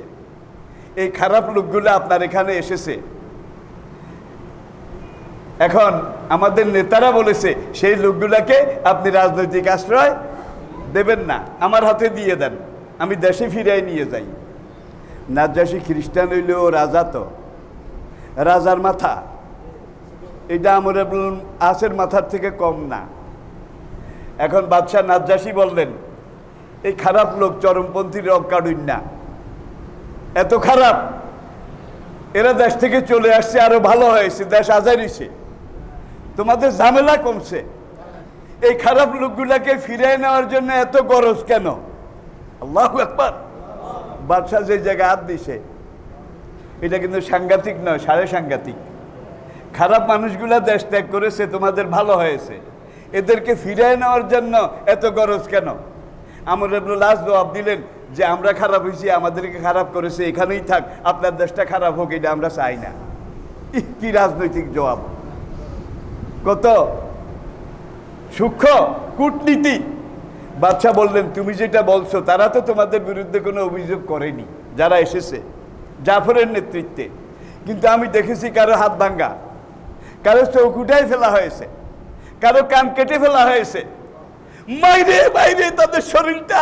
এই খারাপ লোকগুলো আপনার এখানে এসেছে। এখন আমাদের নেতারা বলেছে সেই লোকগুলাকে আপনি রাজনৈতিক আশ্রয় দেবেন না, আমার হাতে দিয়ে দেন, আমি দেশে ফিরাই নিয়ে যাই। নাজ্জাশী খ্রিস্টান হইলেও রাজা, তো রাজার মাথা এটা আমর ইবনুল আসের মাথার থেকে কম না। এখন বাদশাহ নাজ্জাশী বললেন, এই খারাপ লোক চরমপন্থী রক কাটুন না, এত খারাপ, এরা দেশ থেকে চলে আসছে, আরো ভালো হয়েছে, দেশ আজারিছে, তোমাদের ঝামেলা কমছে, এই খারাপ লোকগুলাকে ফিরিয়ে নেওয়ার জন্য এত গরজ কেন? আল্লাহু আকবার। বাদশাহ যে জায়গায় হাত দিছে এটা কিন্তু সাংঘাতিক নয়, সাড়ে সাংঘাতিক। খারাপ মানুষগুলা দেশ ত্যাগ করেছে, তোমাদের ভালো হয়েছে, এদেরকে ফিরিয়ে নেওয়ার জন্য এত গরজ কেন? আমর ইবনুল আস জবাব দিলেন যে আমরা খারাপ হয়েছি, আমাদেরকে খারাপ করেছে, এখানেই থাক, আপনার দেশটা খারাপ হোক, এটা আমরা চাই না। কি রাজনৈতিক জবাব, কত সূক্ষ্ম কূটনীতি। বাদশাহ বললেন, তুমি যেটা বলছো তারা তো তোমাদের বিরুদ্ধে কোনো অভিযোগ করেনি যারা এসেছে জাফরের নেতৃত্বে, কিন্তু আমি দেখেছি কারো হাত ভাঙ্গা, কারো চোখ উঠাই ফেলা হয়েছে, কারো কান কেটে ফেলা হয়েছে, বাইরে বাইরে তাদের শরীরটা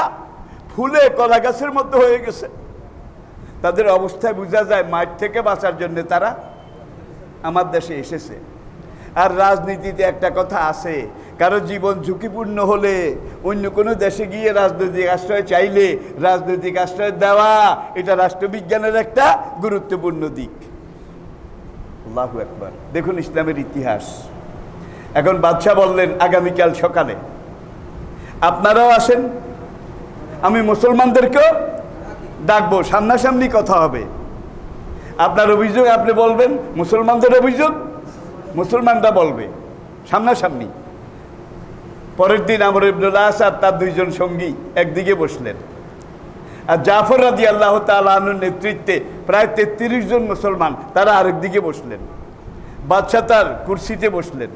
ফুলে কলা গাছের মধ্যে হয়ে গেছে। তাদের অবস্থায় বোঝা যায় মাঠ থেকে বাঁচার জন্য তারা আমার দেশে এসেছে। আর রাজনীতিতে একটা কথা আছে, কারো জীবন ঝুঁকিপূর্ণ হলে অন্য কোনো দেশে গিয়ে রাজনৈতিক আশ্রয় চাইলে রাজনৈতিক আশ্রয় দেওয়া এটা রাষ্ট্রবিজ্ঞানের একটা গুরুত্বপূর্ণ দিক। আল্লাহু আকবার। দেখুন ইসলামের ইতিহাস। এখন বাদশাহ বললেন, আগামীকাল সকালে আপনারাও আসেন, আমি মুসলমানদেরকেও ডাকবো, সামনাসামনি কথা হবে। আপনার অভিযোগ আপনি বলবেন, মুসলমানদের অভিযোগ মুসলমানরা বলবে, সামনাসামনি। পরের দিন আমর ইবনুল আস আর তার দুইজন সঙ্গী একদিকে বসলেন, আর জাফর রাদিয়াল্লাহু তাআলা আনহুর নেতৃত্বে প্রায় 33 জন মুসলমান তারা আরেক দিকে বসলেন। বাদশাহ তার কুরসিতে বসলেন।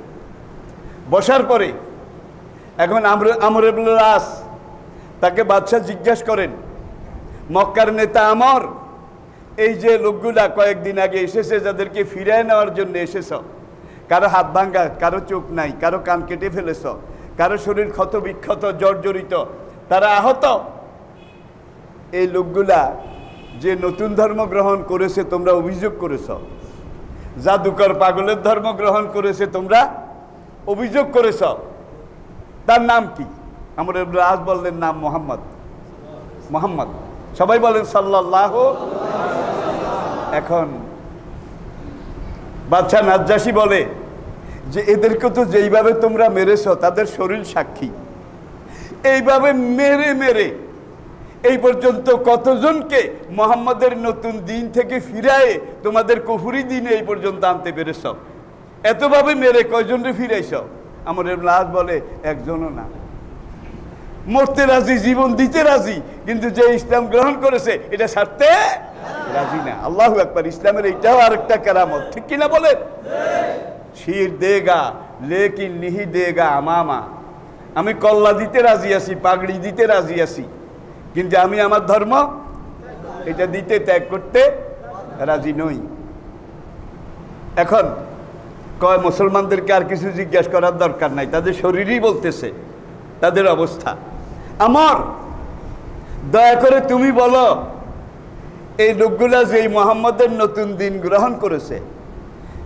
বসার পরে এখন আমর ইবনুল আস তাকে বাদশাহ জিজ্ঞাসা করেন, মক্কার নেতা আমর, এই যে লোকগুলা কয়েকদিন আগে এসেছে, যাদেরকে ফিরিয়ে নেওয়ার জন্য এসেছ, কারো হাত ভাঙ্গা, কারো চোখ নাই, কারো কান কেটে ফেলেছ, কারো শরীর ক্ষত বিক্ষত জর্জরিত, তারা আহত, এই লোকগুলা যে নতুন ধর্ম গ্রহণ করেছে তোমরা অভিযোগ করেছ, জাদুকর পাগলের ধর্ম গ্রহণ করেছে তোমরা অভিযোগ করেছ, তার নাম কি? আমরা আজ বললেন নাম মোহাম্মদ। মোহাম্মদ, সবাই বলেন সাল্লাল্লাহু। এখন বাদশাহ নাজ্জাশী বলে যে এদেরকে তো যেইভাবে তোমরা মেরেছ তাদের শরীর সাক্ষী, এইভাবে মেরে মেরে এই পর্যন্ত কতজনকে মোহাম্মদের নতুন দিন থেকে ফিরায়ে তোমাদের কুফরি দিনে এই পর্যন্ত আনতে পেরেছ? এতভাবে মেরে কয়জনরে ফিরাইছ? আমার লাশ বলে একজনও না। মরতে রাজি, জীবন দিতে রাজি, কিন্তু যে ইসলাম গ্রহণ করেছে এটা ছাড়তে রাজি না। আল্লাহু আকবার। ইসলামের এইটাও আরেকটা কেরামত, ঠিক কিনা বলেন? শির দেগা লেকিন নিহি দেগা আমামা। আমি কল্লা দিতে রাজি আছি, পাগড়ি দিতে রাজি আছি, কিন্তু আমি আমার ধর্ম এটা দিতে ত্যাগ করতে রাজি নই। এখন কয় মুসলমানদেরকে আর কিছু জিজ্ঞাসা করার দরকার নাই, তাদের শরীরই বলতেছে তাদের অবস্থা। আমার দয়া করে তুমি বলো, এই লোকগুলা যেই মোহাম্মদের নতুন দিন গ্রহণ করেছে,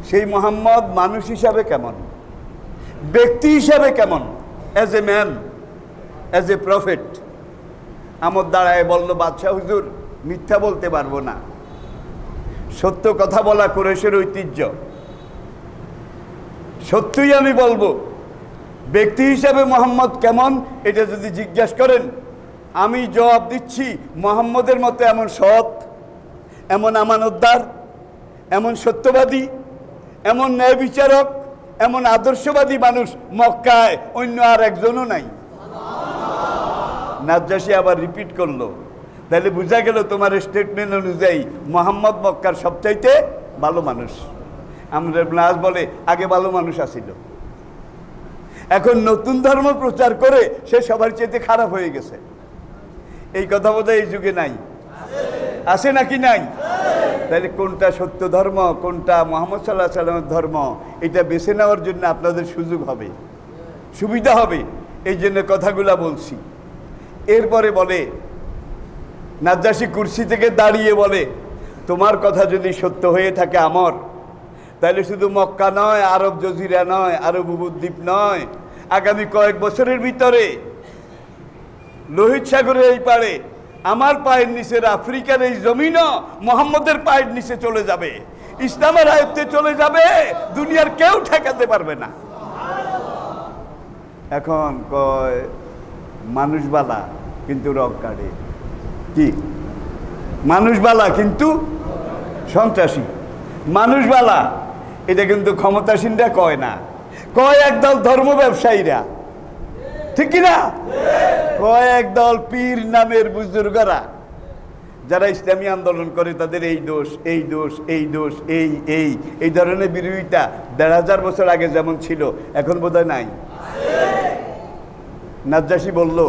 সেই মোহাম্মদ মানুষ হিসাবে কেমন, ব্যক্তি হিসাবে কেমন, as a man, as a prophet? Amr দাঁড়ায় বলল, বাদশাহ হুজুর মিথ্যা বলতে পারবো না, সত্য কথা বলা কুরাইশের ঐতিহ্য। সত্যই আমি বলবো, ব্যক্তি হিসাবে মোহাম্মদ কেমন এটা যদি জিজ্ঞাসা করেন, আমি জবাব দিচ্ছি মোহাম্মদের মতো এমন সৎ, এমন আমানতদার, এমন সত্যবাদী, এমন ন্যায় বিচারক, এমন আদর্শবাদী মানুষ মক্কায় অন্য আর একজনও নাই। নাজ্জাশী আবার রিপিট করলো, তাহলে বোঝা গেল তোমার স্টেটমেন্ট অনুযায়ী মোহাম্মদ মক্কার সবচাইতে ভালো মানুষ। আমরা নাজ বলে আগে ভালো মানুষ আসিল, এখন নতুন ধর্ম প্রচার করে সে সবার চাইতে খারাপ হয়ে গেছে। এই কথা বোধহয় এই যুগে নাই, আছে নাকি নাই? তাহলে কোনটা সত্য ধর্ম, কোনটা মুহাম্মদ সাল্লাল্লাহু আলাইহি সাল্লামের ধর্ম, এটা বেছে নেওয়ার জন্য আপনাদের সুযোগ হবে, সুবিধা হবে, এই জন্য কথাগুলা বলছি। এরপরে বলে, নাজ্জাশী কুরসি থেকে দাঁড়িয়ে বলে, তোমার কথা যদি সত্য হয়ে থাকে আমর, তাহলে শুধু মক্কা নয়, আরব জজিরা নয়, আরব উপদ্বীপ নয়, আগামী কয়েক বছরের ভিতরে লোহিত সাগরের এই পারে আমার পায়ের নিচের আফ্রিকার এই জমিনও মোহাম্মদের পায়ের নিচে চলে যাবে, ইসলামের আয়ত্তে চলে যাবে, দুনিয়ার কেউ ঠেকাতে পারবে না। এখন কয় মানুষ বালা কিন্তু রগ কাটে, কি মানুষ বালা কিন্তু সন্ত্রাসী, মানুষ বালা এটা কিন্তু ক্ষমতাসীনরা কয় না, কয় একদল ধর্ম ব্যবসায়ীরা, ঠিক কিনা? কয়েক দল পীর নামের বুজুর্গরা যারা ইসলামী আন্দোলন করে, তাদের এই দোষ, এই দোষ, এই দোষ, এই ধরনের বিরোধিতা ১৫০০ বছর আগে যেমন ছিল এখন বোধহয় নাই। নাজ্জাশী বলল,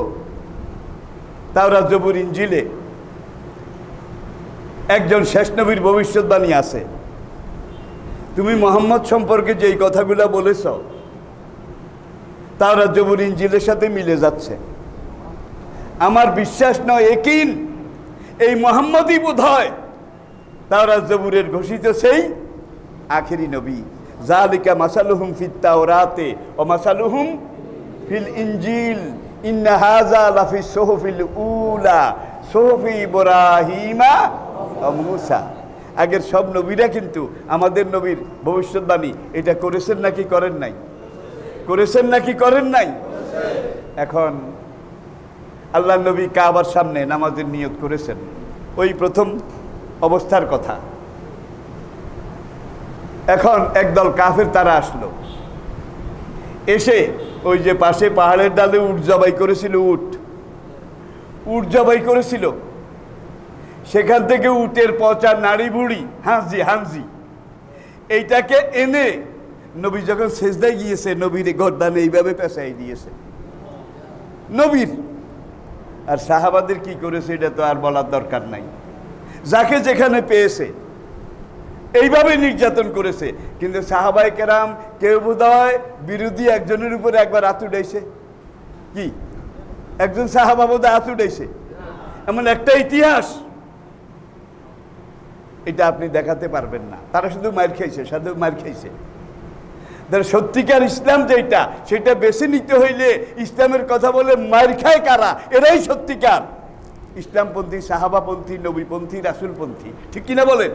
তাওরাত জবুর ইনজিলে একজন শেষ নবীর ভবিষ্যৎবাণী আছে, তুমি মুহাম্মদ সম্পর্কে যেই কথাগুলো বলেছ তাওরাত জবুর ইনজিলের সাথে মিলে যাচ্ছে। আমার বিশ্বাস নয়, একিন এই মুহাম্মদই বোধহয় তাওরাত জবুরের ঘোষিত সেই আখেরি নবী। যালিকা মাসালুহুম ফিত তাওরাতে ওয়া মাসালুহুম ফিল ইনজিল ইন্না হাযা লাফিস সুহুফিল উলা সুহুফি ইব্রাহিমা ওয়া মূসা। আগের সব নবীরা কিন্তু আমাদের নবীর ভবিষ্যৎবাণী এটা করেছেন নাকি করেন নাই? করেছেন নাকি করেন নাই? এখন আল্লাহ নবী কাবার সামনে নামাজের নিয়ত করেছেন, ওই প্রথম অবস্থার কথা। এখন একদল কাফের তারা আসলো, এসে ওই যে পাশে পাহাড়ের ডালে উট জবাই করেছিল, উট জবাই করেছিল, সেখান থেকে উটের পচা নাড়ি বুড়ি হাঁজি এইটাকে এনে নবী যখন সেজদায় গিয়েছে, নবীর গর্দানে এইভাবে পেঁচাই দিয়েছে নবীর। আর সাহাবাদের কি করেছে এটা তো আর বলার দরকার নাই, যাকে যেখানে পেয়েছে এইভাবে নির্যাতন করেছে। কিন্তু সাহাবায়ে কেরাম কেউ বোধহয় বিরোধী একজনের উপরে একবার হাত উঠাইছে, কি একজন সাহাবা বোধহয় হাত উঠাইছে, এমন একটা ইতিহাস এটা আপনি দেখাতে পারবেন না। তারা শুধু মার খাইছে, শুধু মার খাইছে। সত্যিকার ইসলাম যেটা, সেটা বেছে নিতে হইলে ইসলামের কথা বলে মার খায় কারা, এরাই সত্যিকার ইসলামপন্থী, সাহাবাপন্থী, নবীপন্থী, রাসূলপন্থী, ঠিক কিনা বলেন?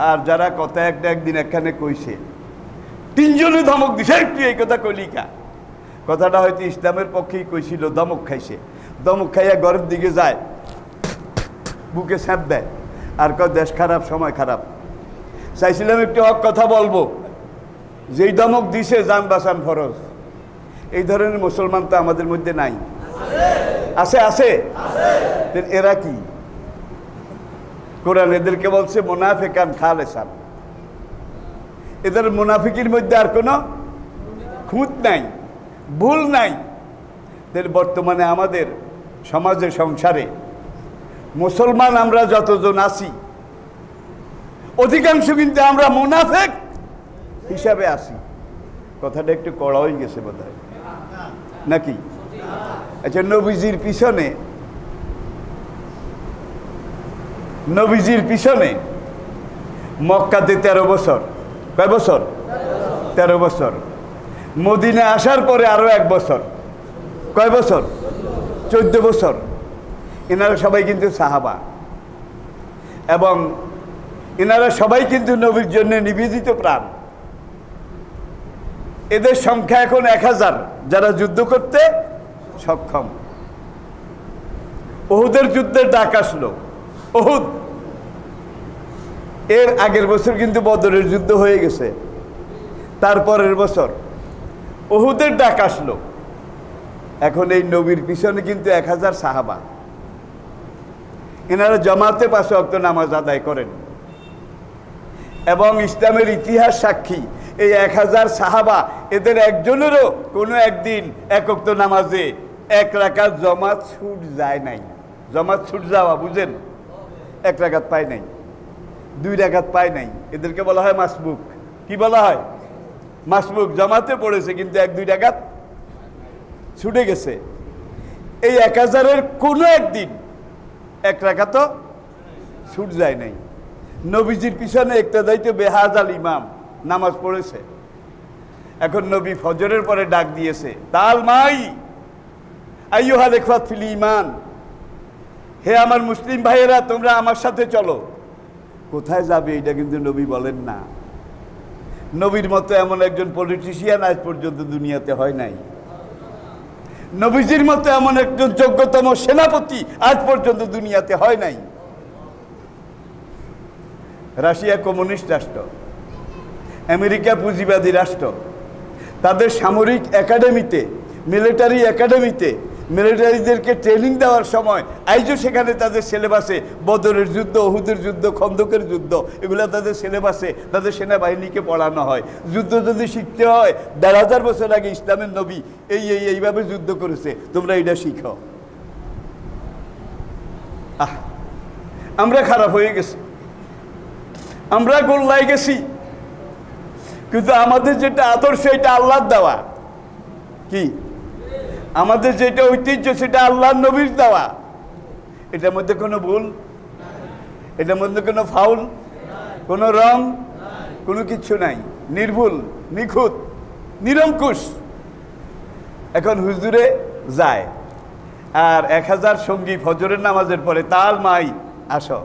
আর যারা কথা একটা একদিন এখানে কইছে, তিনজনে ধমক দিছে, একটু এই কথা কইলিকা, কথাটা হয়তো ইসলামের পক্ষেই কইছিল, ধমক খাইছে, ধমক খাইয়া ঘরের দিকে যায়, বুকে ছাপ দেয় আর কয় দেশ খারাপ, সময় খারাপ। চাইছিলাম একটু হক কথা বলবো, যেই ধমক দিছে জান বাঁচান ফরজ। এই ধরনের মুসলমান তো আমাদের মধ্যে নাই, আছে আছে। এরা কি? কোরআন এদেরকে বলছে মুনাফিকান খালেসান। এদের মুনাফিকের মধ্যে আর কোনো খুঁত নাই, ভুল নাই। বর্তমানে আমাদের সমাজে, সংসারে মুসলমান আমরা যতজন আছি, অধিকাংশ কিন্তু আমরা মুনাফিক হিসাবে আছি। কথাটা একটু কড়া হয়ে গেছে বোধহয় নাকি? আচ্ছা, নবীজির পিছনে মক্কাতে 13 বছর, কয় বছর? 13 বছর। মদিনা আসার পরে আরো 1 বছর, কয় বছর? 14 বছর। এনারা সবাই কিন্তু সাহাবা। এবং এনারা সবাই কিন্তু নবীর জন্য নিবেদিত প্রাণ। এদের সংখ্যা এখন 1000 যারা যুদ্ধ করতে সক্ষম। ওহুদের যুদ্ধের ডাক আসলো। ওহুদ, এর আগের বছর কিন্তু বদরের যুদ্ধ হয়ে গেছে, তারপরের বছর ওহুদের ডাক আসলো। এখন এই নবীর পিছনে কিন্তু 1000 সাহাবা, এনারা জামাতে 5 ওয়াক্ত নামাজ আদায় করেন এবং ইসলামের ইতিহাস সাক্ষী এই 1000 সাহাবা এদের একজনেরও কোনো একদিন 1 ওয়াক্ত নামাজে 1 রাকাত জামাত ছুট যায় নাই। জামাত ছুট যাওয়া বুঝেন, 1 রাকাত পায় নাই, 2 রাকাত পায় নাই, এদেরকে বলা হয় মাসবুক। কি বলা হয়? মাসবুক। জামাতে পড়েছে কিন্তু 1-2 রাকাত ছুটে গেছে। এই 1000-এর কোনো একদিন 1 রাকাতও ছুট যায় নাই। নবীজির পিছনে ইক্তেদাইতে বেহাজাল ইমাম নামাজ পড়েছে। এখন নবী ফজরের পরে ডাক দিয়েছে, তাল মাই আইয়ুহাল ইখওয়াত ফিল ঈমান, হে আমার মুসলিম ভাইয়েরা তোমরা আমার সাথে চলো। কোথায় যাবে এটা কিন্তু নবী বলেন না। নবীর মতো এমন একজন পলিটিশিয়ান আজ পর্যন্ত দুনিয়াতে হয় নাই। নবীজির মতো এমন একজন যোগ্যতম সেনাপতি আজ পর্যন্ত দুনিয়াতে হয় নাই। রাশিয়া কমিউনিস্ট রাষ্ট্র, আমেরিকা পুঁজিবাদী রাষ্ট্র, তাদের সামরিক একাডেমিতে, মিলিটারি একাডেমিতে মিলিটারিদেরকে ট্রেনিং দেওয়ার সময় আজও সেখানে তাদের সিলেবাসে বদরের যুদ্ধ, ওহুদের যুদ্ধ, খন্দকের যুদ্ধ, এগুলো তাদের সিলেবাসে তাদের সেনাবাহিনীকে পড়ানো হয়। যুদ্ধ যদি শিখতে হয় 1500 বছর আগে ইসলামের নবী এইভাবে যুদ্ধ করেছে, তোমরা এটা শিখো। আমরা খারাপ হয়ে গেছি, আমরা গোল্লায় গেছি, কিন্তু আমাদের যেটা আদর্শ এটা আল্লাহর দেওয়া। কি আমাদের যেটা ঐতিহ্য সেটা আল্লাহর নবীর দেওয়া। এটার মধ্যে কোনো ভুল, এটার মধ্যে কোনো ফাউল, কোনো রং, কোনো কিছু নাই, নির্ভুল, নিখুঁত, নিরঙ্কুশ। এখন হুজুরে যায় আর 1000 সঙ্গী ফজরের নামাজের পরে তাল মাই আসো।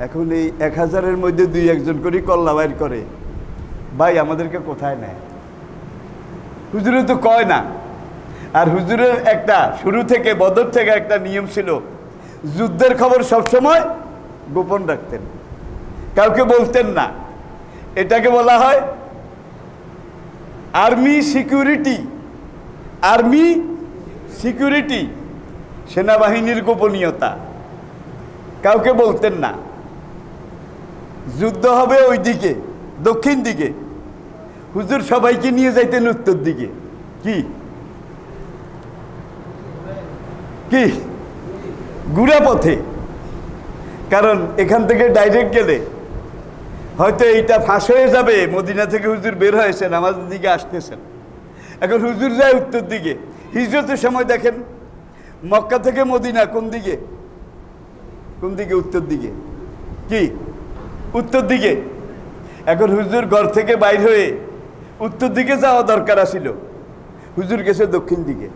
এখন এই 1000-এর মধ্যে 2-1 করে কল্লা বাইর করে, ভাই আমাদেরকে কোথায় নেয়? হুজুরে তো কয় না। আর হুজুরের একটা শুরু থেকে বদর থেকে একটা নিয়ম ছিল, যুদ্ধের খবর সবসময় গোপন রাখতেন, কাউকে বলতেন না। এটাকে বলা হয় আর্মি সিকিউরিটি। আর্মি সিকিউরিটি, সেনাবাহিনীর গোপনীয়তা, কাউকে বলতেন না। যুদ্ধ হবে ওই দিকে, দক্ষিণ দিকে, হুজুর সবাইকে নিয়ে যাইতেন উত্তর দিকে। কি কি গুড়া পথে, কারণ এখান থেকে ডাইরেক্ট গেলে হয়তো এইটা ফাঁস হয়ে যাবে। মদিনা থেকে হুজুর বের হয়েছেন, আমাদের দিকে আসতেছেন। এখন হুজুর যায় উত্তর দিকে। হিজরতের সময় দেখেন মক্কা থেকে মদিনা কোন দিকে? কোন দিকে? উত্তর দিকে। কি উত্তর দিকে। এখন হুজুর ঘর থেকে বাইর হয়ে উত্তর দিকে যাওয়া দরকার আছিল, হুজুর গেছে দক্ষিণ দিকে।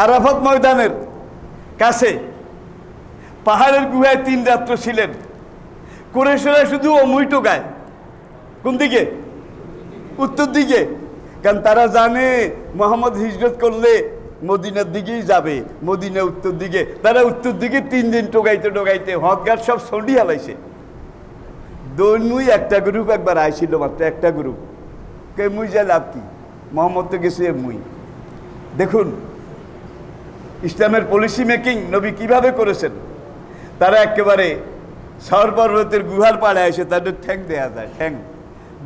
আরাফাত ময়দানের কাছে পাহাড়ের গুহায় 3 রাত্র ছিলেন। কুরাইশরা শুধু অমুই টোকায়, কোন দিকে? উত্তর দিকে। কারণ তারা জানে মুহাম্মদ হিজরত করলে মদিনার দিকেই যাবে, মদিনা উত্তর দিকে। তারা উত্তর দিকে 3 দিন টোকাইতে টোকাইতে হদগার সব সন্ডি হালাইছে। দৈনুই একটা গ্রুপ একবার আইছিল, মাত্র একটা গ্রুপ। কে মুই যা লাভ কি, মোহাম্মদ তো গেছে মুই। দেখুন ইসলামের পলিসি মেকিং নবী কিভাবে করেছেন। তারা একেবারে সর পর্বতের গুহার পাড়ে আসে, তাদের ঠ্যাং দেয়া যায়, ঠ্যাং।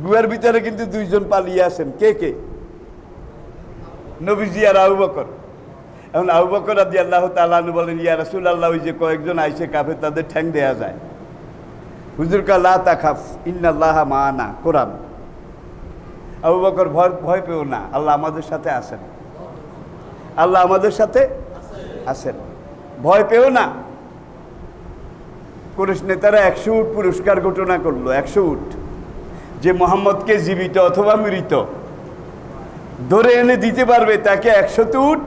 গুহার ভিতরে কিন্তু 2 জন পালিয়ে আসেন। কে কে? নবীজি আর আবু বকর। এখন আবু বকর রাদিয়াল্লাহু তাআলা আনহু বলেন, ইয়া রাসূলুল্লাহ, ওই যে কয়েকজন আইছে কাফের, তাদের ঠ্যাং দেয়া যায়। হুজুর কা লা তাখাফ ইন্নাল্লাহা মা'ানা, কোরআন। আবু বকর ভয় পেও না, আল্লাহ আমাদের সাথে আছেন, আল্লাহ আমাদের সাথে আছেন, ভয় পেও না। কুরাইশ নেতারা 100 উট পুরস্কার ঘোষণা করলো। 100 উট, যে মোহাম্মদকে জীবিত অথবা মৃত ধরে এনে দিতে পারবে তাকে 100 উট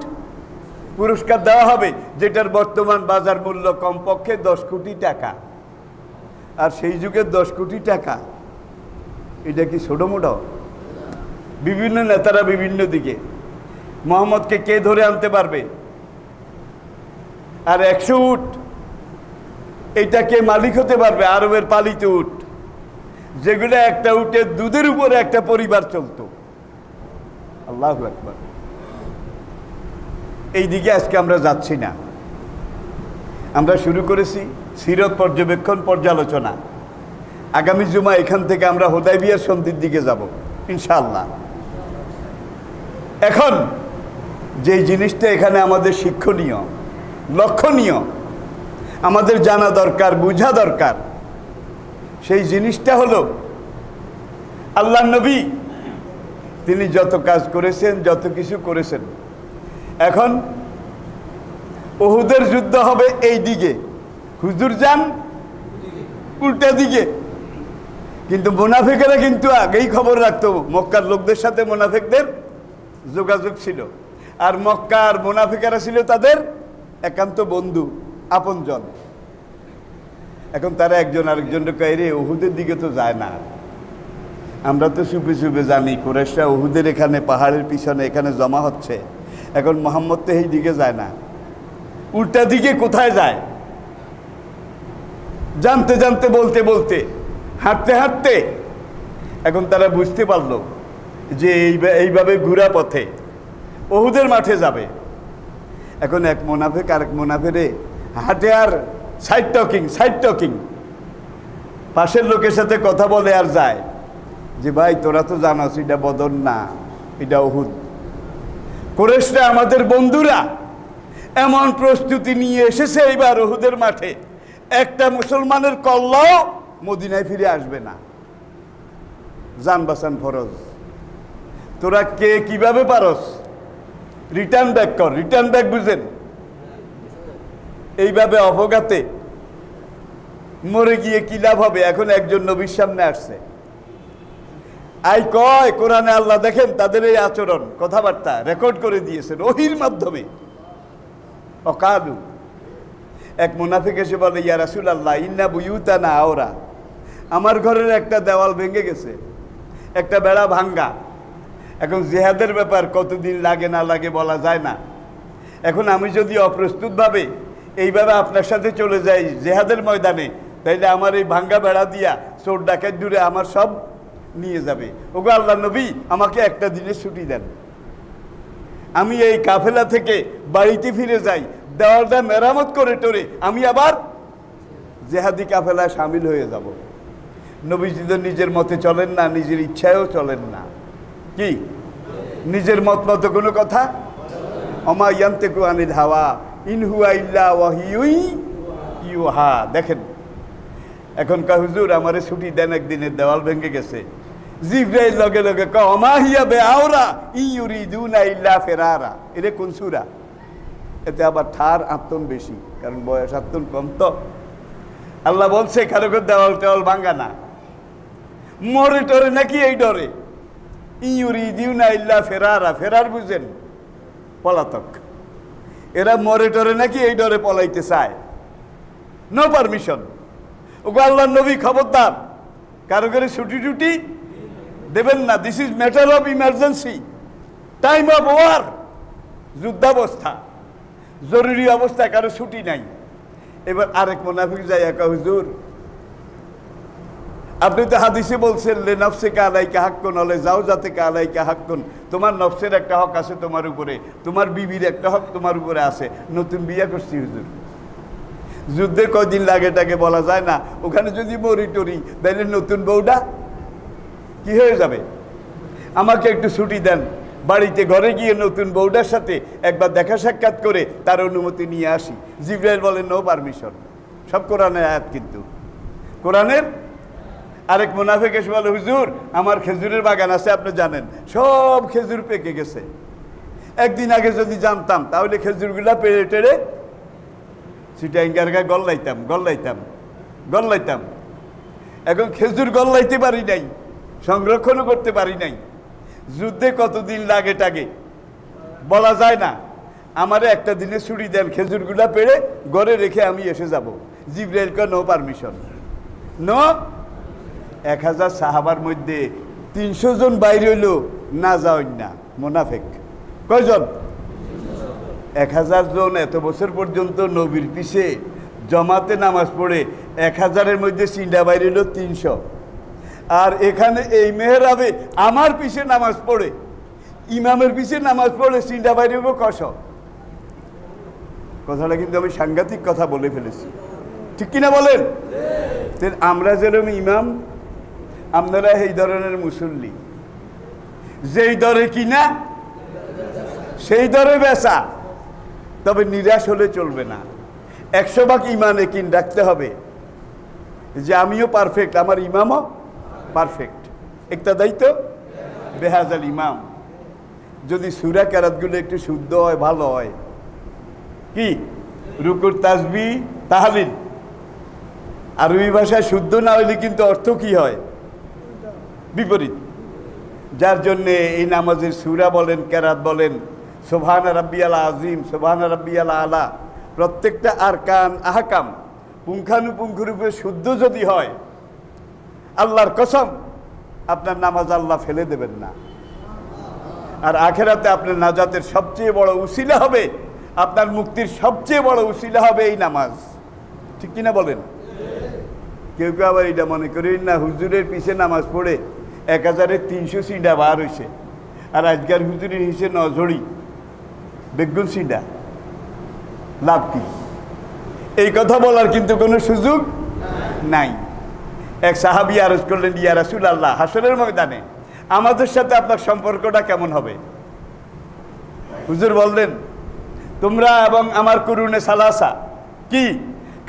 পুরস্কার দেওয়া হবে, যেটার বর্তমান বাজার মূল্য কমপক্ষে 10 কোটি টাকা। আর সেই যুগে 10 কোটি টাকা, এটা কি ছোট মোটো? বিভিন্ন নেতারা বিভিন্ন দিকে, মোহাম্মদকে কে ধরে আনতে পারবে? আর 100 উট, এটা কে মালিক হতে পারবে? আরবের পালিত উট, যেগুলো একটা উটের দুধের উপরে একটা পরিবার চলতো। আল্লাহু আকবার। এই দিকে আজকে আমরা যাচ্ছি না। আমরা শুরু করেছি সিরত পর্যবেক্ষণ পর্যালোচনা। আগামী জুমা এখান থেকে আমরা হুদায়বিয়ার সন্ধির দিকে যাব ইনশাআল্লাহ। এখন যে জিনিসটা এখানে আমাদের শিক্ষণীয়, লক্ষণীয়, আমাদের জানা দরকার, বোঝা দরকার, সেই জিনিসটা হলো আল্লাহর নবী তিনি যত কাজ করেছেন, যত কিছু করেছেন, এখন উহুদের যুদ্ধ হবে এই দিকে, হুজুর যান উল্টা দিকে। কিন্তু মুনাফিকেরা কিন্তু আগেই খবর রাখতো, মক্কার লোকদের সাথে মুনাফিকদের যোগাযোগ ছিল, আর মক্কার মুনাফিকেরা ছিল তাদের একান্ত বন্ধু, আপনজন। এখন তারা একজন আরেকজনকে কয়, রে উহুদের দিকে তো যায় না, আমরা তো চুপে চুপে জানি কুরাইশরা উহুদের এখানে পাহাড়ের পিছনে এখানে জমা হচ্ছে, এখন মুহাম্মদ তো এই দিকে যায় না, উল্টা দিকে কোথায় যায়? জানতে জানতে, বলতে বলতে, হাঁটতে হাঁটতে এখন তারা বুঝতে পারলো যে এইভাবে ঘুরা পথে উহুদের মাঠে যাবে। এখন এক মুনাফিক আরেক মুনাফিরে হাঁটে আর সাইড টকিং, পাশের লোকের সাথে কথা বলে আর যায় যে, ভাই তোরা তো জানাস এটা বদর না, এটা উহুদ। কুরাইশরা আমাদের বন্ধুরা এমন প্রস্তুতি নিয়ে এসেছে এইবার উহুদের মাঠে, একটা মুসলমানের কল্লাও মদিনায় ফিরে আসবে না, জান বাঁচান ফরজ। তোরা কে কিভাবে পারস? রিটার্ন ব্যাক কর, রিটার্ন ব্যাক বুঝেন? এইভাবে অবগাতে মরে গিয়ে কি লাভ হবে? এখন একজন নবীর সামনে আসছে, আই কয় কোরআনে আল্লাহ দেখেন তাদের এই আচরণ, কথাবার্তা রেকর্ড করে দিয়েছেন ওহীর মাধ্যমে। অকালু, এক মুনাফিক এসে বলে, ইয়া রাসূলুল্লাহ ইন্না বুয়ুতানা আওরা, আমার ঘরের একটা দেওয়াল ভেঙে গেছে, একটা বেড়া ভাঙ্গা। এখন জিহাদের ব্যাপার, কতদিন লাগে না লাগে বলা যায় না। এখন আমি যদি অপ্রস্তুতভাবে এইভাবে আপনার সাথে চলে যাই জিহাদের ময়দানে, তাইলে আমার এই ভাঙ্গা বেড়া দিয়া চোর ডাকাত দূরে আমার সব নিয়ে যাবে। ওগো আল্লাহর নবী, আমাকে একটা দিনের ছুটি দেন, আমি এই কাফেলা থেকে বাড়িতে ফিরে যাই, দেওয়ালটা মেরামত করে টরে আমি আবার জেহাদি কাফেলায় সামিল হয়ে যাব। নবীজি তো নিজের মতে চলেন না, নিজের ইচ্ছায়ও চলেন না। কি নিজের মত মতো কোনো কথা? ওমা ইয়ান্তিকু আনিল হাওয়া ইন হুয়া ইল্লা ওয়াহিয়ু ইউহা। দেখেন এখন কয়, হুজুর আমারে ছুটি দেন, একদিনের দেওয়াল ভেঙে গেছে। জিবরাইল লগে লগে কয়, ওমা হিয়া বিআওরা ইউরিদুনা ইল্লা ফিরারা। এটা কোন সূরা? এতে আবার ঠার আত্মন বেশি, কারণ বয়স আত্মন কম। তো আল্লাহ বলছে কারো দেওয়াল টেওয়াল ভাঙ্গা না, মরে টরে নাকি এই ডরে। ইউরিদুনা ইল্লা ফিরারা, ফেরার বুঝেন? পলাতক। এরা মরে টরে নাকি এই ডরে পলাইতে চায়। No permission. ওগো আল্লাহর নবী খবরদার, কারো করে ছুটি টুটি দেবেন না। This is matter of emergency, time of war, যুদ্ধাবস্থা, জরুরি অবস্থায় কারো ছুটি নাই। এবার আরেক মুনাফিক যায়, একা হুজুর আপনি তো হাদিসে বলছেন লে নফসে কা আলাইকা হাক্কুন ওয়া লিজাওজাতিকা আলাইকা হাক্কুন, তোমার নফসের একটা হক আছে তোমার উপরে, তোমার বিবির একটা হক তোমার উপরে আছে। নতুন বিয়ে করছি হুজুর, যুদ্ধে কয়দিন লাগে টাকে বলা যায় না, ওখানে যদি মরি টরি তাহলে নতুন বউটা কি হয়ে যাবে। আমাকে একটু ছুটি দেন, বাড়িতে ঘরে গিয়ে নতুন বউটার সাথে একবার দেখা সাক্ষাৎ করে তার অনুমতি নিয়ে আসি। জিবরাইল বলেন নো পারমিশন। সব কোরআনের আয়াত, কিন্তু কোরআনের। আরেক মুনাফিক এসে বলে, হুজুর আমার খেজুরের বাগান আছে, আপনি জানেন সব খেজুর পেকে গেছে, একদিন আগে যদি জানতাম তাহলে খেজুরগুলা পেড়ে টেড়ে সিটাইঙ্গারগা গল্লাইতাম। এখন খেজুর গল্লাইতে পারি নাই, সংরক্ষণও করতে পারি নাই। যুদ্ধে কতদিন লাগে টাগে বলা যায় না। আমারে একটা দিনে ছুটি দেন, খেজুরগুলা পেড়ে ঘরে রেখে আমি এসে যাব। জিবরাইল কয় নো পারমিশন। নো 1000 সাহাবার মধ্যে 300 জন বাইরে হইলো না যাওয়ার না মুনাফিক। কয়জন? 1000 জন এত বছর পর্যন্ত নবীর পিছে জমাতে নামাজ পড়ে 1000-এর মধ্যে চিন্তা বাইরে হইল 300। আর এখানে এই মেহরাবে আমার পিছে নামাজ পড়ে, ইমামের পিছে নামাজ পড়ে চিন্তা বাইরে হইব 100। কথাটা কিন্তু আমি সাংঘাতিক কথা বলে ফেলেছি, ঠিক কিনা বলেন? আমরা যেরকম ইমাম, আপনারা এই ধরনের মুসল্লি, যেই দরে কিনা সেই দরে বেচা। তবে নিরাশ হলে চলবে না, 100 ভাগ ইমানে কিন রাখতে হবে যে আমিও পারফেক্ট, আমার ইমামও পারফেক্ট। একটা দায়িত্ব বেহাজাল ইমাম। যদি সূরা কেরাতগুলো একটু শুদ্ধ হয়, ভালো হয়, কি রুকুর তাসবিহ তাহলিল আরবি ভাষায় শুদ্ধ না হইলে কিন্তু অর্থ কি হয়? বিপরীত। যার জন্যে এই নামাজের সূরা বলেন, কেরাত বলেন, সুবহান রাব্বিয়াল আযীম, সুবহান রাব্বিয়াল আলা, প্রত্যেকটা আরকান আহকাম পুঙ্খানুপুঙ্খরূপে শুদ্ধ যদি হয়, আল্লাহর কসম আপনার নামাজ আল্লাহ ফেলে দেবেন না। আর আখেরাতে আপনার নাজাতের সবচেয়ে বড় উসিলা হবে, আপনার মুক্তির সবচেয়ে বড় উসিলা হবে এই নামাজ, ঠিক কিনা বলেন? কেউ কেউ আবার এটা মনে করেন না, হুজুরের পিছে নামাজ পড়ে 1300 সিন্ডা বার হয়েছে, আর আজকাল হুজুরের হিসে নজড়ি বেগুন সিন্ডা, লাভ কি? এই কথা বলার কিন্তু কোনো সুযোগ নাই। এক সাহাবী আরজ করলেন, ইয়া রাসূলুল্লাহ, হাসরের ময়দানে আমাদের সাথে আপনার সম্পর্কটা কেমন হবে? হুজুর বললেন, তোমরা এবং আমার কুরুনে সালাসা, কি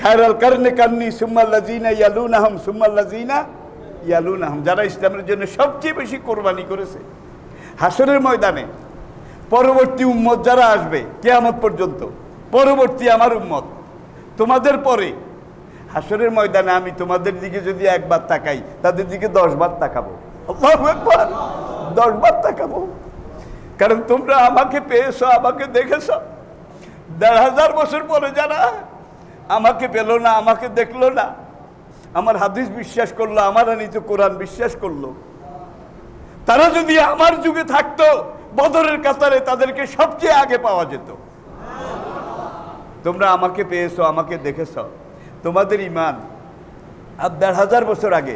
খায়রাল কারনে কান্নি সুম্মাল্লাযিনা ইয়ালুনাহুম সুম্মাল্লাযিনা ইয়ালুনাহুম, যারা ইসলামের জন্য সবচেয়ে বেশি কোরবানি করেছে। হাসরের ময়দানে পরবর্তী উম্মত যারা আসবে কিয়ামত পর্যন্ত, পরবর্তী আমার উম্মত, তোমাদের পরে হাসরের ময়দানে আমি তোমাদের দিকে যদি একবার তাকাই, তাদের দিকে 10 বার তাকাবো। আল্লাহু আকবার, 10 বার তাকাবো। কারণ তোমরা আমাকে পেয়েছো, আমাকে দেখেছো। 1500 বছর পরে যারা আমাকে পেল না, আমাকে দেখলো না, আমার হাদিস বিশ্বাস করলো, আমার আনিত কোরআন বিশ্বাস করলো, তারা যদি আমার যুগে থাকতো, বদরের কাতারে তাদেরকে সবচেয়ে আগে পাওয়া যেত। তোমরা আমাকে পেয়েছো, আমাকে দেখেছো, তোমাদের ইমান আর 1500 বছর আগে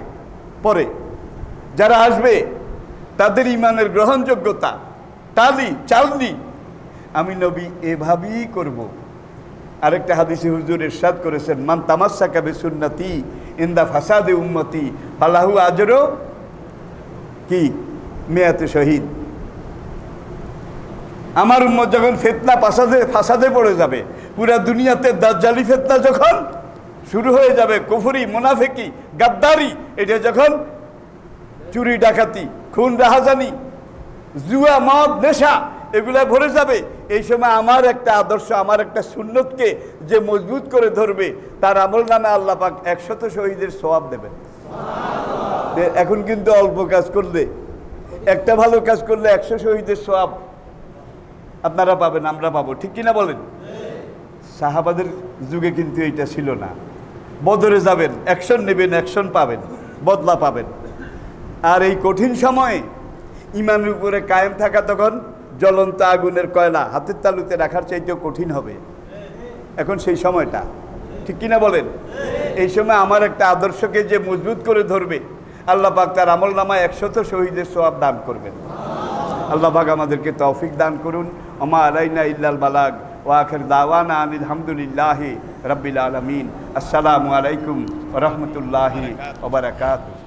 পরে যারা আসবে তাদের ইমানের গ্রহণযোগ্যতা, তালি চালনি আমি নবী এভাবেই করব। আরেকটা হাদিসে হুজুর ইরশাদ করেছেন, মান তামাসসাকা বিসুন্নতি ইনদা ফাসাদে উম্মতি ফালাহু আজরু কি মিয়াতে শহীদ। আমার উম্মত যখন ফিতনা ফাসাদে পড়ে যাবে, পুরা দুনিয়াতে দাজ্জালি ফিতনা যখন শুরু হয়ে যাবে, কুফরি, মুনাফিকি, গাদ্দারি, এটা যখন চুরি ডাকাতি, খুন রাহাজানি, জুয়া, মদ, নেশা এগুলা ভরে যাবে, এই সময় আমার একটা আদর্শ, আমার একটা সুন্নতকে যে মজবুত করে ধরবে, তার আমল নামে আল্লাহ পাক 100 শহীদের সওয়াব দেবেন। এখন কিন্তু অল্প কাজ করলে, একটা ভালো কাজ করলে 100 শহীদের সওয়াব আপনারা পাবেন, আমরা পাবো, ঠিক কিনা বলেন? সাহাবাদের যুগে কিন্তু এইটা ছিল না। বদরে যাবেন, অ্যাকশন নেবেন, অ্যাকশন পাবেন, বদলা পাবেন। আর এই কঠিন সময়ে ইমানের উপরে কায়েম থাকা তখন জ্বলন্ত আগুনের কয়লা হাতের তালুতে রাখার চাইতেও কঠিন হবে। এখন সেই সময়টা, ঠিক কিনা বলেন? এই সময় আমার একটা আদর্শকে যে মজবুত করে ধরবে, আল্লাহ পাক তার আমল নামায় 100 শহীদের সওয়াব দান করবেন। আল্লাহ পাক আমাদেরকে তৌফিক দান করুন। ওমা আলাইনা ইল্লাল বালাগ ওয়া আখির দাওয়ানা আনিল হামদুলিল্লাহি রাব্বিল আলামিন। আসসালামু আলাইকুম ওয়া রাহমাতুল্লাহি ওয়া বারাকাতুহু।